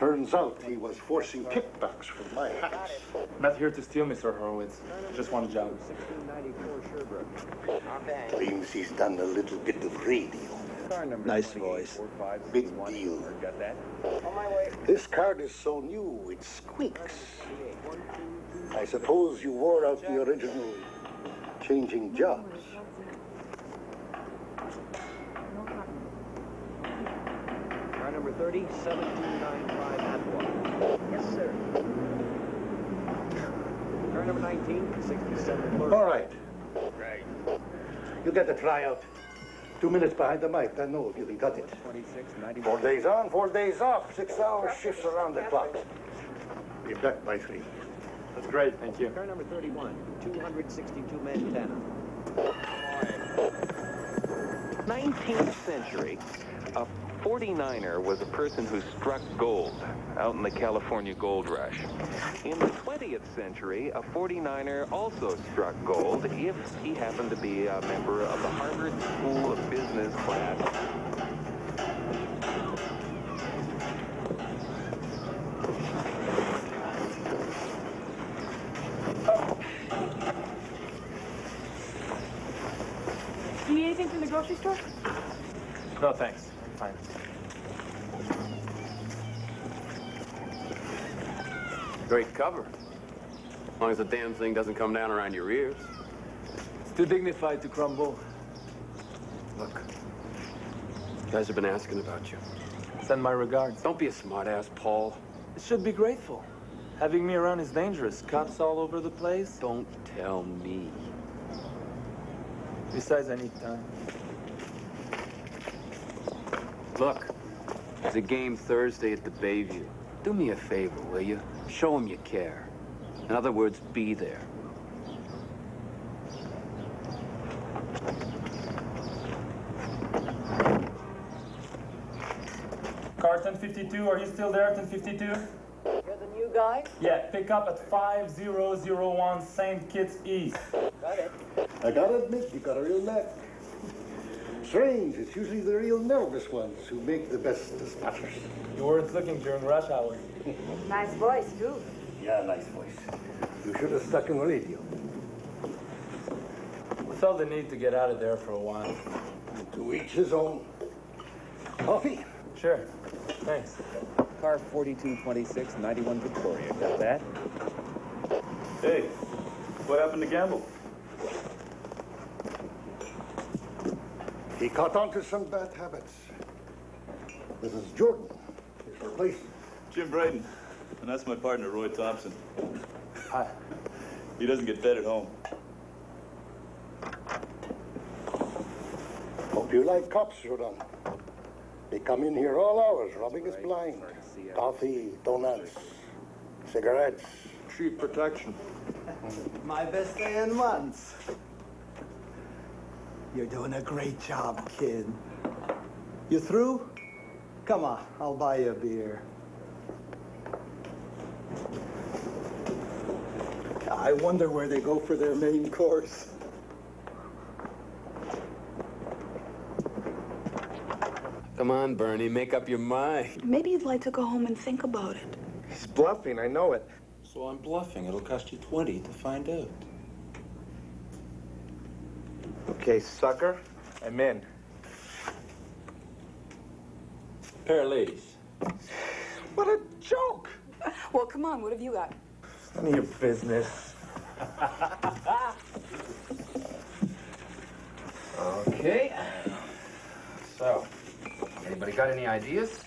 Turns out he was forcing kickbacks from my hats. Not here to steal, Mr. Horowitz. Just one job. 1694 Sherbrooke. Claims he's done a little bit of radio. Nice voice. Big deal. Got that? On my way. This card is so new, it squeaks. I suppose you wore out the original changing jobs. Car number 30, 7295 Atwater. Yes, sir. Car number 19, 67 All right. Right. You get the tryout. 2 minutes behind the mic, I know if you can cut it. 26, 4 days on, 4 days off, 6-hour shifts around the clock. Be back by 3. That's great, thank you. Car number 31, 262 Montana. 19th century, a 49er was a person who struck gold out in the California gold rush. In the 20th century, a 49er also struck gold if he happened to be a member of the Harvard School of Business class. You need anything from the grocery store? No, thanks. I'm fine. Great cover. As long as the damn thing doesn't come down around your ears. It's too dignified to crumble. Look, guys have been asking about you. Send my regards. Don't be a smartass, Paul. You should be grateful. Having me around is dangerous. Cops all over the place. Don't tell me. Besides, I need time. Look, there's a game Thursday at the Bayview. Do me a favor, will you? Show them you care. In other words, be there. Car 1052, are you still there, 1052? You're the new guy? Yeah, pick up at 5001 St. Kitts East. Got it. I gotta admit, you got a real knack. Strange, it's usually the real nervous ones who make the best dispatchers. You weren't looking during rush hour. Nice voice, too. Yeah, nice voice. You should have stuck in radio. I felt the need to get out of there for a while. To each his own. Coffee? Sure. Thanks. Car 4226, 91 Victoria. Got that? Hey, what happened to Gamble? He caught on to some bad habits. This is Jordan, his replacement. Jim Braden, and that's my partner, Roy Thompson. Hi. He doesn't get fed at home. Hope you like cops, Jordan. They come in here all hours, robbing us blind. Coffee, donuts, cigarettes. Cheap protection. My best day in months. You're doing a great job, kid. You through? Come on, I'll buy you a beer. I wonder where they go for their main course. Come on, Bernie, make up your mind. Maybe you'd like to go home and think about it. He's bluffing, I know it. So I'm bluffing. It'll cost you 20 to find out. Okay, sucker, I'm in. Pair of ladies. What a joke! Well, come on, what have you got? None of your business. Okay. So, anybody got any ideas?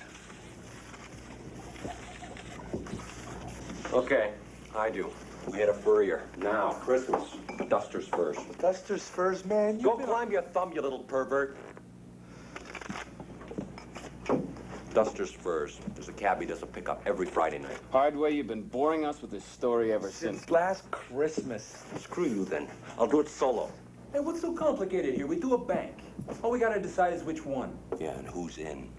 Okay, I do. We had a furrier. Now, Christmas. Dusters first. Dusters first, man. Go climb your thumb, you little pervert. Dusters first. There's a cabbie does a pickup every Friday night. Hardway, you've been boring us with this story ever since. Last Christmas. Screw you then. I'll do it solo. Hey, what's so complicated here? We do a bank. All we gotta decide is which one. Yeah, and who's in?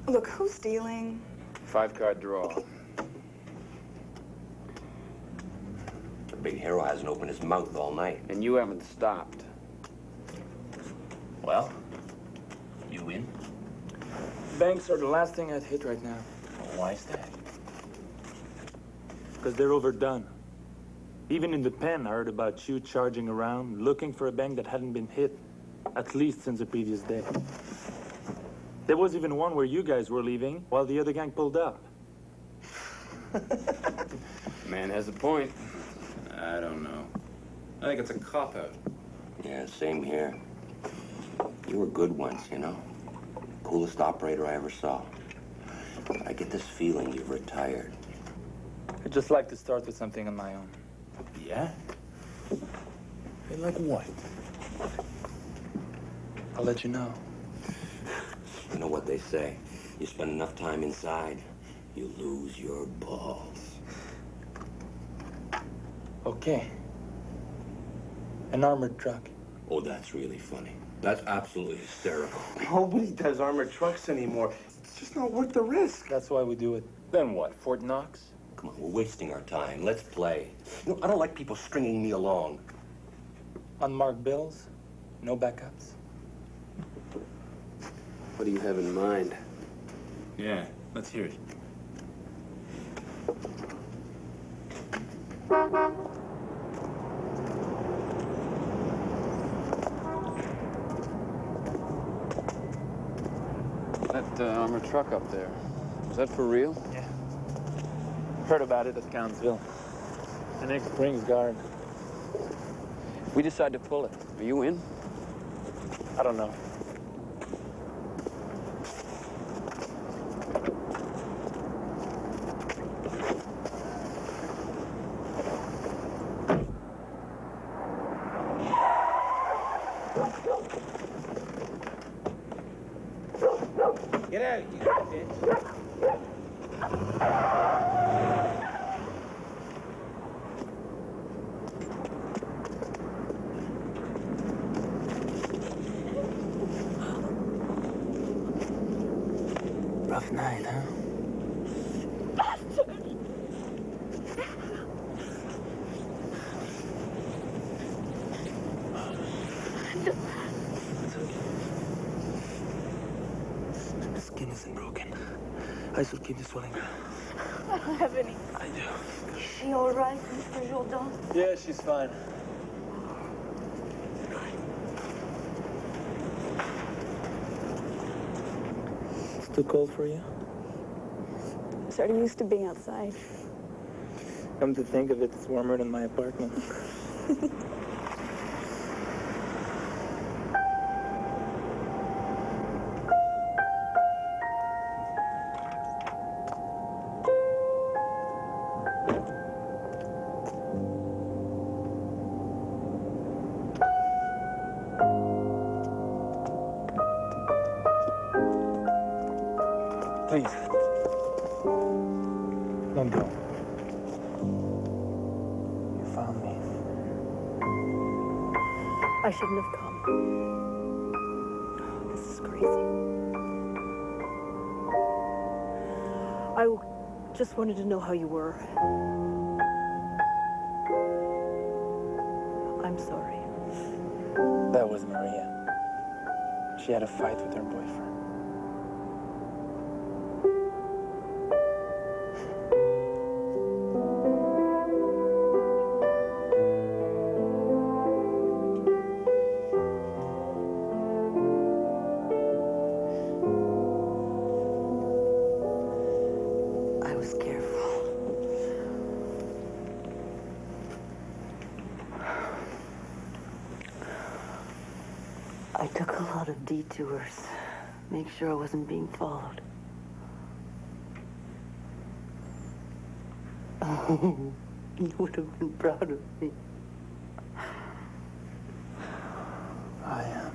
Look, who's stealing? 5-card draw. The big hero hasn't opened his mouth all night. And you haven't stopped. Well, you win. Banks are the last thing I'd hit right now. Why is that? Because they're overdone. Even in the pen, I heard about you charging around, looking for a bank that hadn't been hit, at least since the previous day. There was even one where you guys were leaving while the other gang pulled up. Man has a point. I don't know. I think it's a cop-out. Yeah, same here. You were good once, you know? Coolest operator I ever saw. But I get this feeling you've retired. I'd just like to start with something on my own. Yeah? Hey, like what? I'll let you know. You know what they say? You spend enough time inside, you lose your balls. Okay. An armored truck. Oh, that's really funny. That's absolutely hysterical. Nobody does armored trucks anymore. It's just not worth the risk. That's why we do it. Then what, Fort Knox? Come on, we're wasting our time. Let's play. You know, I don't like people stringing me along. Unmarked bills, no backups. What do you have in mind? Yeah, let's hear it. That armored truck up there, was that for real? Yeah. Heard about it at Countsville. An ex-Springs guard. We decide to pull it. Are you in? I don't know. Get out, you bitch. Rough night, huh? The skin isn't broken. I should keep the swelling down. I don't have any. I do. Is she all right, Mr. Jourdan? Yeah, she's fine. It's too cold for you? I'm sort of used to being outside. Come to think of it, it's warmer than my apartment. Please. Don't go. You found me. I shouldn't have come. This is crazy. I just wanted to know how you were. I'm sorry. That was Maria. She had a fight with her boyfriend. I was careful. I took a lot of detours. Make sure I wasn't being followed. You would have been proud of me. I am.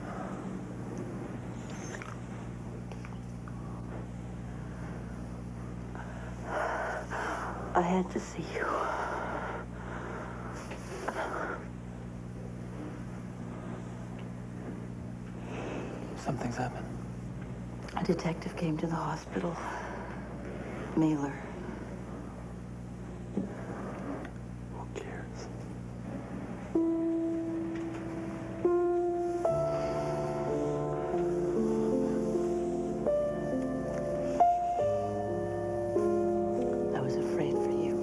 I had to see you. Something's happened. A detective came to the hospital. Mailer. Who cares? I was afraid for you.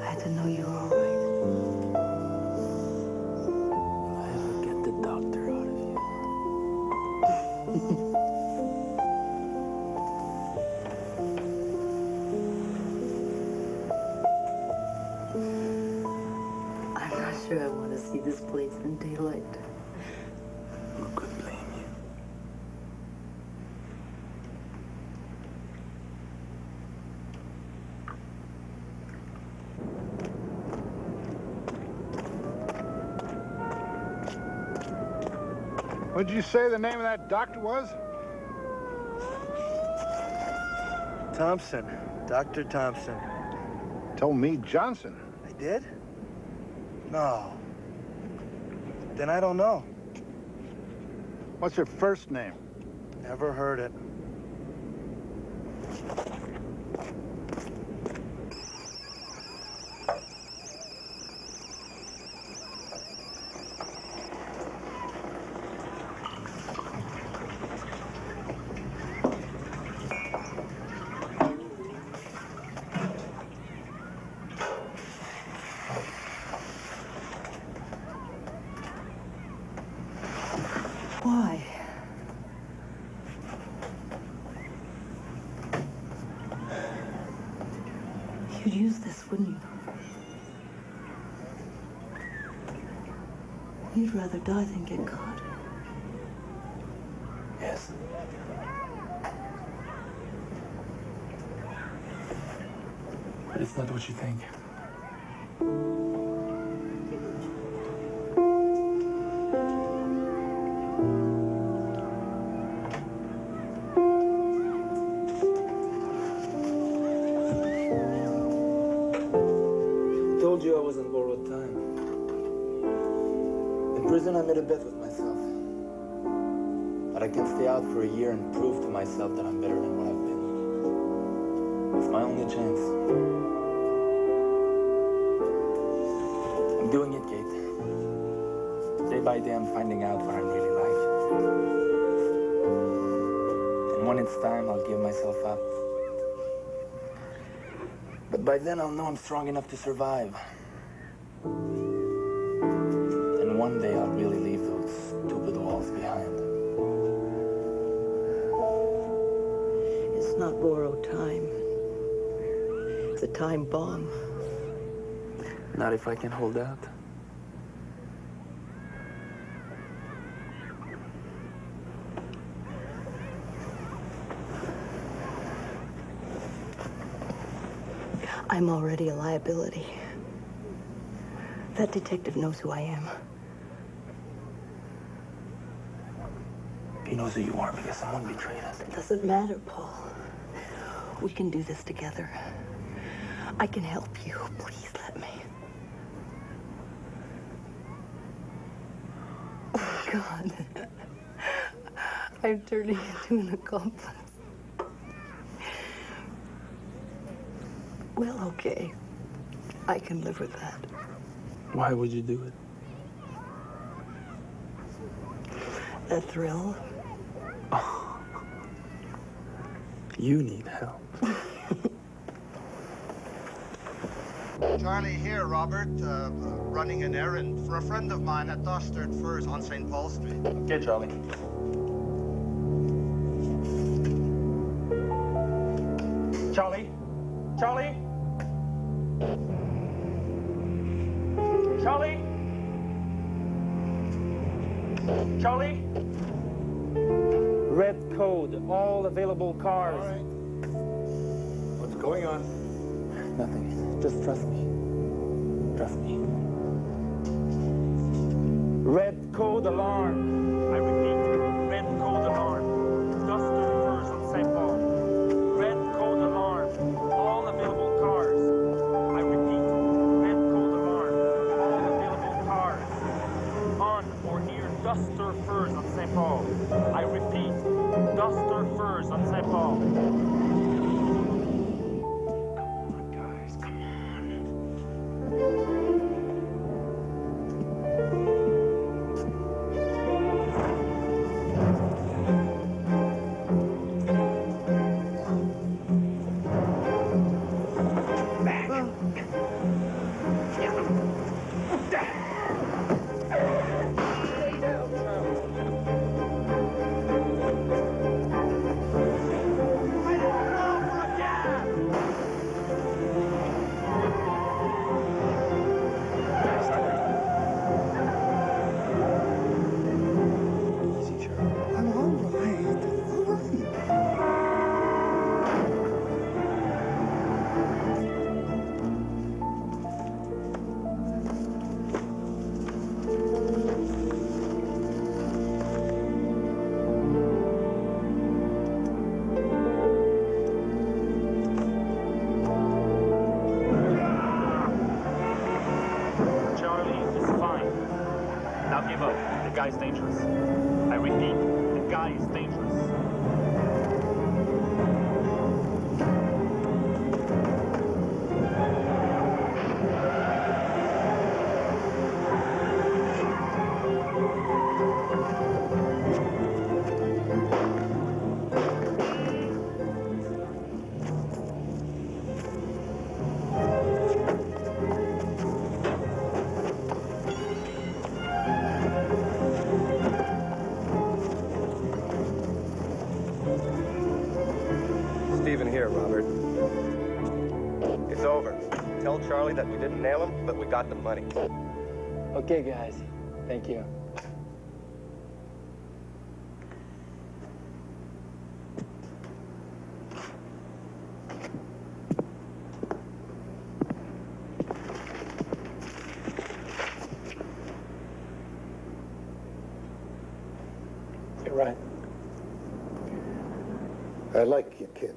I had to know you were all right. I had to get the doctor out of you. I'm not sure I want to see this place in daylight. Who could blame you? What did you say the name of that doctor was? Thompson. Dr. Thompson. Told me Johnson. I did? No. Then I don't know. What's your first name? Never heard it. Why? You'd use this, wouldn't you? You'd rather die than get caught. Yes. But it's not what you think. I told you I was on borrowed time. In prison, I made a bet with myself. That I can stay out for a year and prove to myself that I'm better than what I've been. It's my only chance. I'm doing it, Kate. Day by day, I'm finding out what I'm really like. And when it's time, I'll give myself up. But by then, I'll know I'm strong enough to survive. And one day, I'll really leave those stupid walls behind. It's not borrowed time. It's a time bomb. Not if I can hold out. I'm already a liability. That detective knows who I am. He knows who you are because someone betrayed us. It doesn't matter, Paul. We can do this together. I can help you. Please let me. Oh, God. I'm turning into an accomplice. Well, okay. I can live with that. Why would you do it? The thrill. Oh. You need help. Charlie here, Robert. Running an errand for a friend of mine at Dostard Furs on St. Paul Street. Okay, Charlie. Charlie? Charlie? Charlie? Charlie? Red code, all available cars. All right. What's going on? Nothing. Just trust me. Trust me. Red code alarm. I repeat, red code alarm. Dostard Furs on St. Paul. Red code alarm. All available cars. I repeat, red code alarm. All available cars. On or near Dostard Furs on St. Paul. I repeat, Duster Furs on St. Paul. Guy's dangerous. I repeat, the guy is dangerous. Here, Robert. It's over. Tell Charlie that we didn't nail him, but we got the money. Okay, guys. Thank you. You're right. I like you, kid.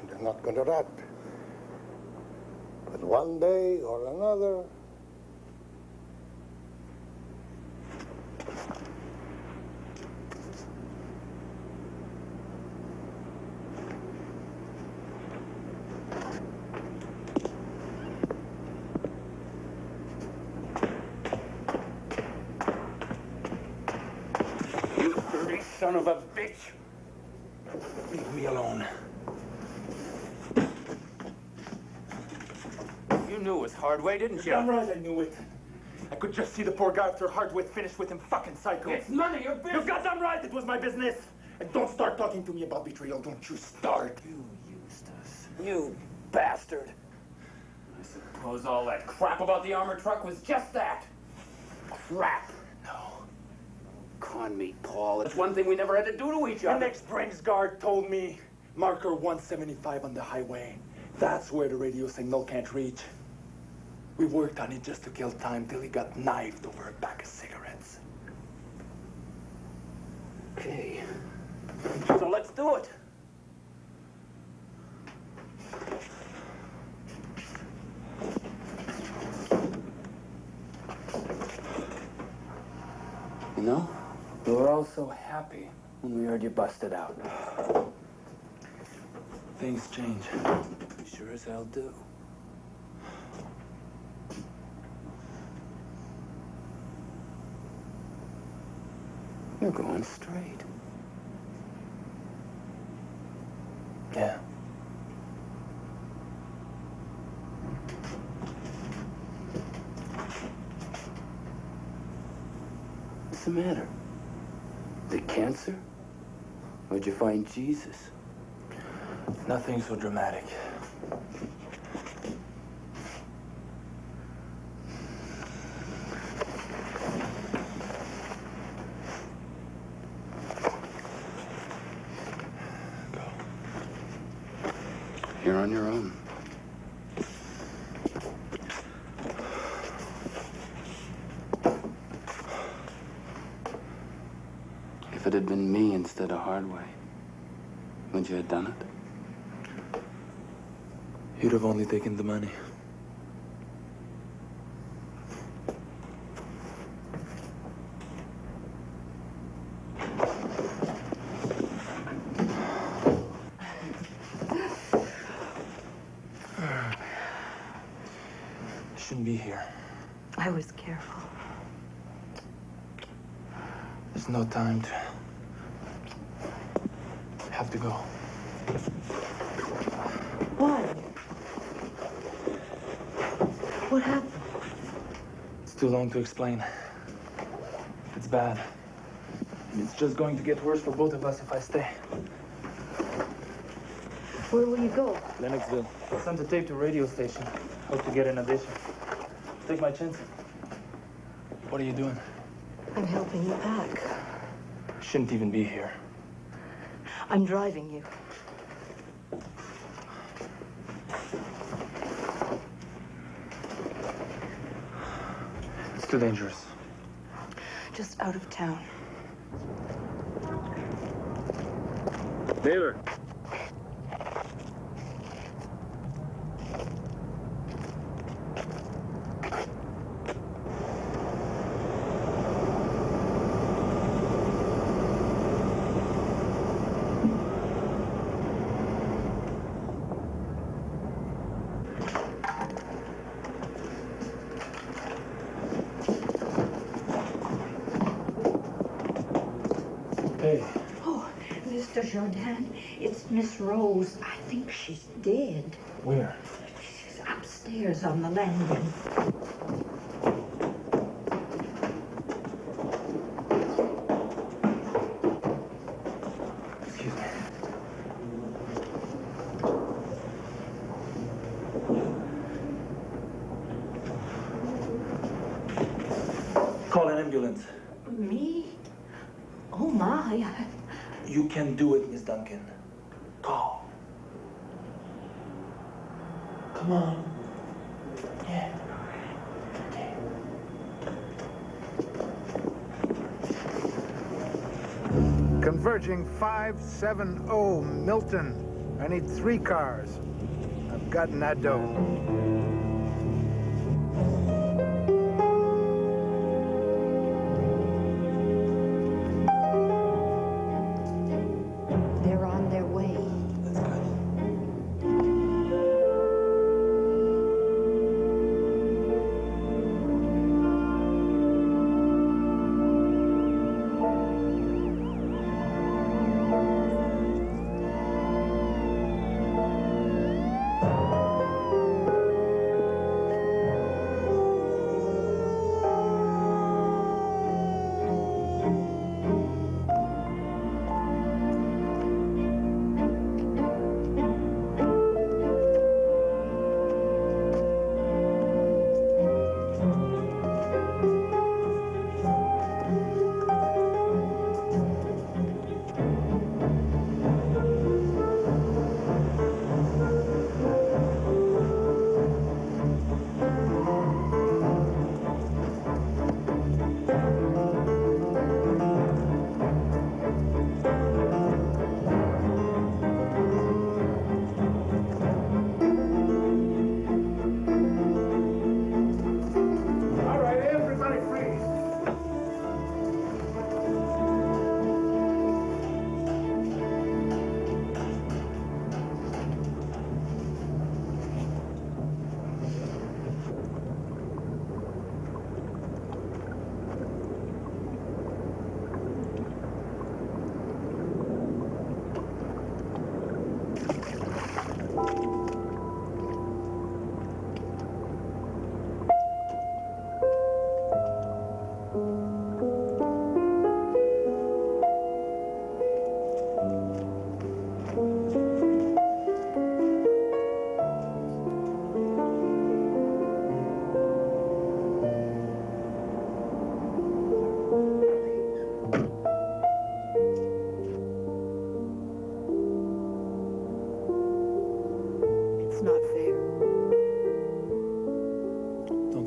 They're not going to rot. But one day or another, You dirty son of a bitch! Leave me alone. You knew it was Hardway, didn't you? Damn right I knew it. I could just see the poor guy after Hardway finished with him fucking psycho. It's none of your business. You're goddamn right, it was my business. And don't start talking to me about betrayal. Don't you start. You used us. You bastard. I suppose all that crap about the armored truck was just that. Crap. No. Con me, Paul. It's one thing we never had to do to each The other. next Brinks guard told me, marker 175 on the highway. That's where the radio signal can't reach. We worked on it just to kill time till he got knifed over a pack of cigarettes. Okay. So let's do it. You know, we were all so happy when we heard you busted out. Things change. Sure as hell do. You're going straight. Yeah. What's the matter? The cancer? Where'd you find Jesus? Nothing so dramatic. You're on your own. If it had been me instead of Hardway, would you have done it? You'd have only taken the money. shouldn't be here. I was careful. There's no time to... have to go. Why? What happened? It's too long to explain. It's bad. It's just going to get worse for both of us if I stay. Where will you go? Lennoxville. Sent a tape to a radio station. Hope to get an audition. Take my chances. What are you doing? I'm helping you pack. Shouldn't even be here. I'm driving you. It's too dangerous. Just out of town. Taylor. Hey. Oh, Mr. Jordan, it's Miss Rose. I think she's dead. Where? She's upstairs on the landing. Excuse me. Call an ambulance. Me? Oh, my. You can do it, Miss Duncan. Call. Come on. Yeah. Converging 570 Milton. I need 3 cars. I've gotten that dough. They're on their way. That's good.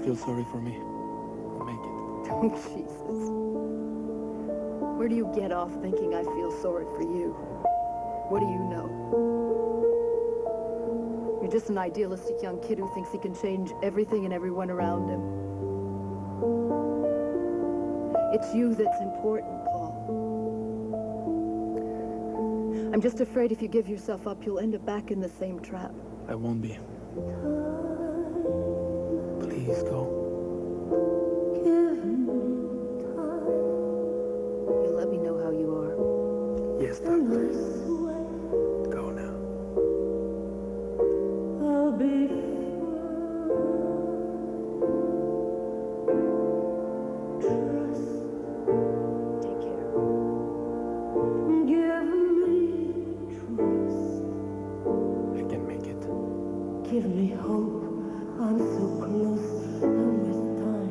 Feel sorry for me. I'll make it. Oh, Jesus. Where do you get off thinking I feel sorry for you? What do you know? You're just an idealistic young kid who thinks he can change everything and everyone around him. It's you that's important, Paul. I'm just afraid if you give yourself up, you'll end up back in the same trap. I won't be. Please. Please go. You'll let me know how you are. Yes, doctor. Go now. Take care. I can make it. Give me hope. I'm so close. I'm with time.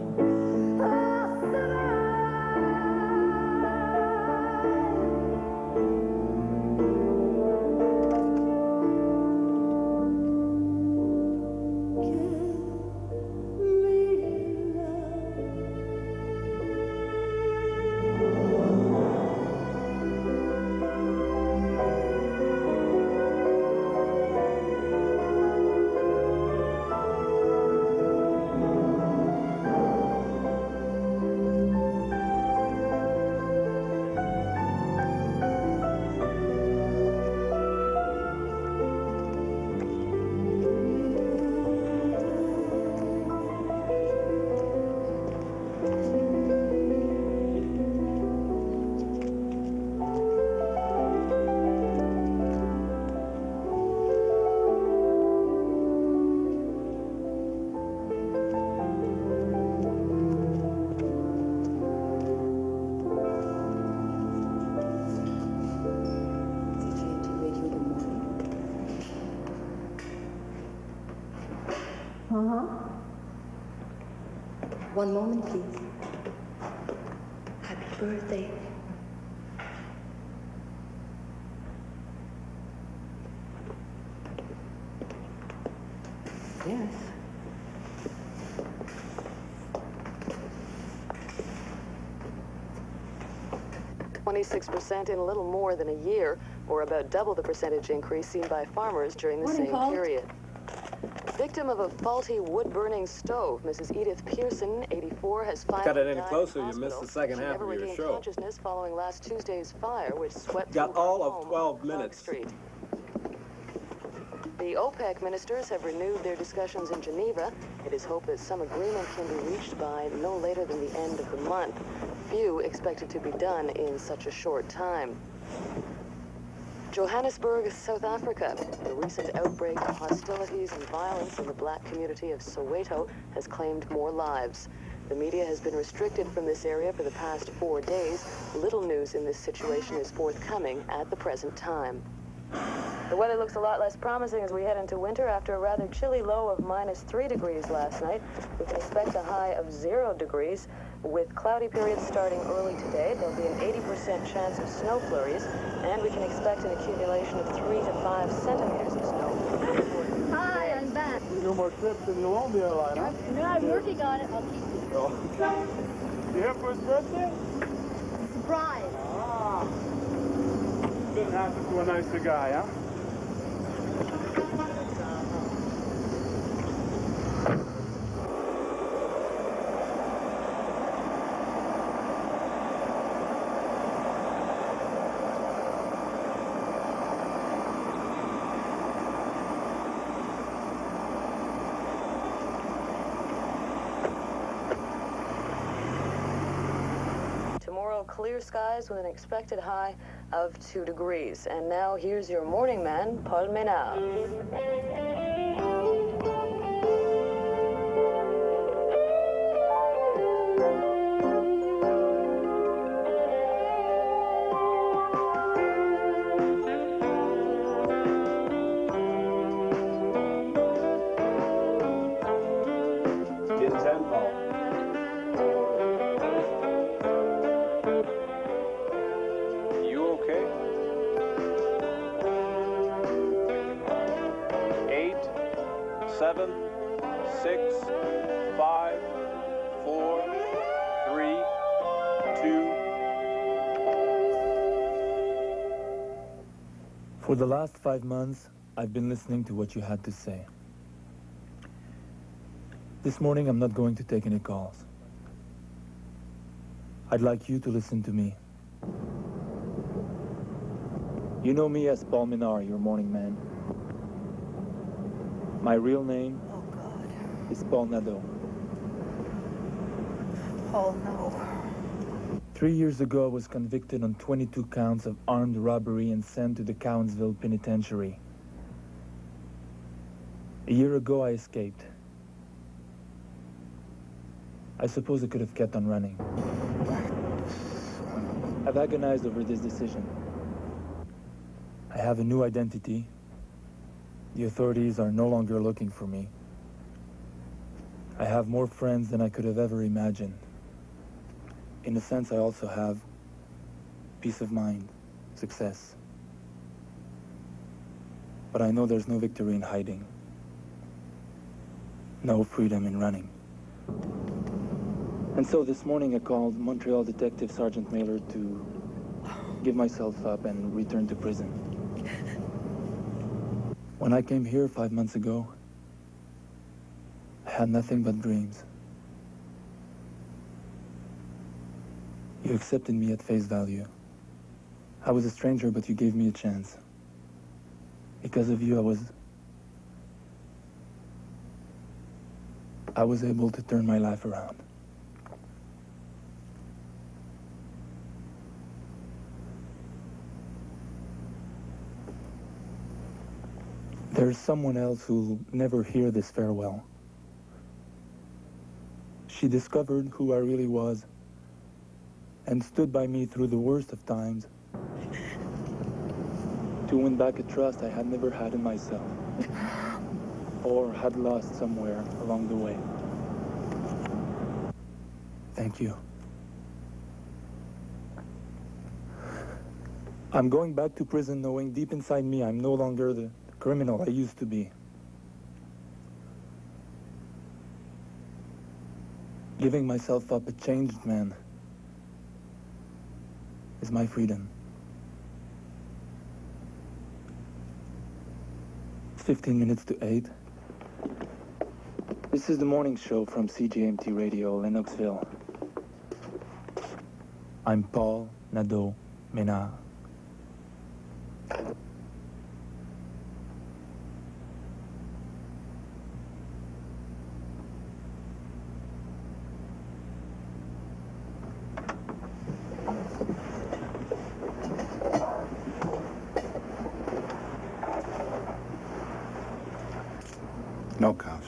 One moment, please. Happy birthday. Yes. %, in a little more than a year, or about double the percentage increase seen by farmers during the same period. Victim of a faulty wood-burning stove, Mrs. Edith Pearson, 84, has finally Cut it any died in closer, you hospital. missed the second She half never of your regained show. consciousness following last Tuesday's fire, which swept Got through her all of home 12 on Clark minutes. Street. The OPEC ministers have renewed their discussions in Geneva. It is hoped that some agreement can be reached by no later than the end of the month. Few expect it to be done in such a short time. Johannesburg, South Africa. The recent outbreak of hostilities and violence in the black community of Soweto has claimed more lives. The media has been restricted from this area for the past 4 days. Little news in this situation is forthcoming at the present time. The weather looks a lot less promising as we head into winter after a rather chilly low of -3 degrees last night. We can expect a high of 0 degrees. With cloudy periods starting early today, there'll be an 80% chance of snow flurries, and we can expect an accumulation of 3 to 5 centimeters of snow. Hi, I'm back. No more trips and you won't be alive, huh? No, I'm working on it. I'll keep you. Oh. You here for his birthday? Surprise. Ah. Couldn't happen to a nicer guy, huh? Tomorrow, clear skies with an expected high of 2 degrees. And now here's your morning man, Paul Ménard. Getting 10, Paul. You okay? 8, 7, 6, 5, 4, 3, 2. For the last 5 months, I've been listening to what you had to say. This morning, I'm not going to take any calls. I'd like you to listen to me. You know me as Paul Ménard, your morning man. My real name is Paul Nadeau. Oh, no. 3 years ago, I was convicted on 22 counts of armed robbery and sent to the Cowansville Penitentiary. A year ago, I escaped. I suppose I could have kept on running. I've agonized over this decision. I have a new identity. The authorities are no longer looking for me. I have more friends than I could have ever imagined. In a sense, I also have peace of mind, success. But I know there's no victory in hiding. No freedom in running. And so this morning I called Montreal Detective Sergeant Mailer to give myself up and return to prison. When I came here 5 months ago, I had nothing but dreams. You accepted me at face value. I was a stranger, but you gave me a chance. Because of you, I was able to turn my life around. There's someone else who'll never hear this farewell. She discovered who I really was and stood by me through the worst of times to win back a trust I had never had in myself or had lost somewhere along the way. Thank you. I'm going back to prison knowing deep inside me I'm no longer the criminal I used to be. Giving myself up a changed man is my freedom. It's 15 minutes to 8. This is the morning show from CJMT Radio, Lennoxville. I'm Paul Nadeau-Ménard. No cuffs.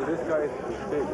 This guy is big.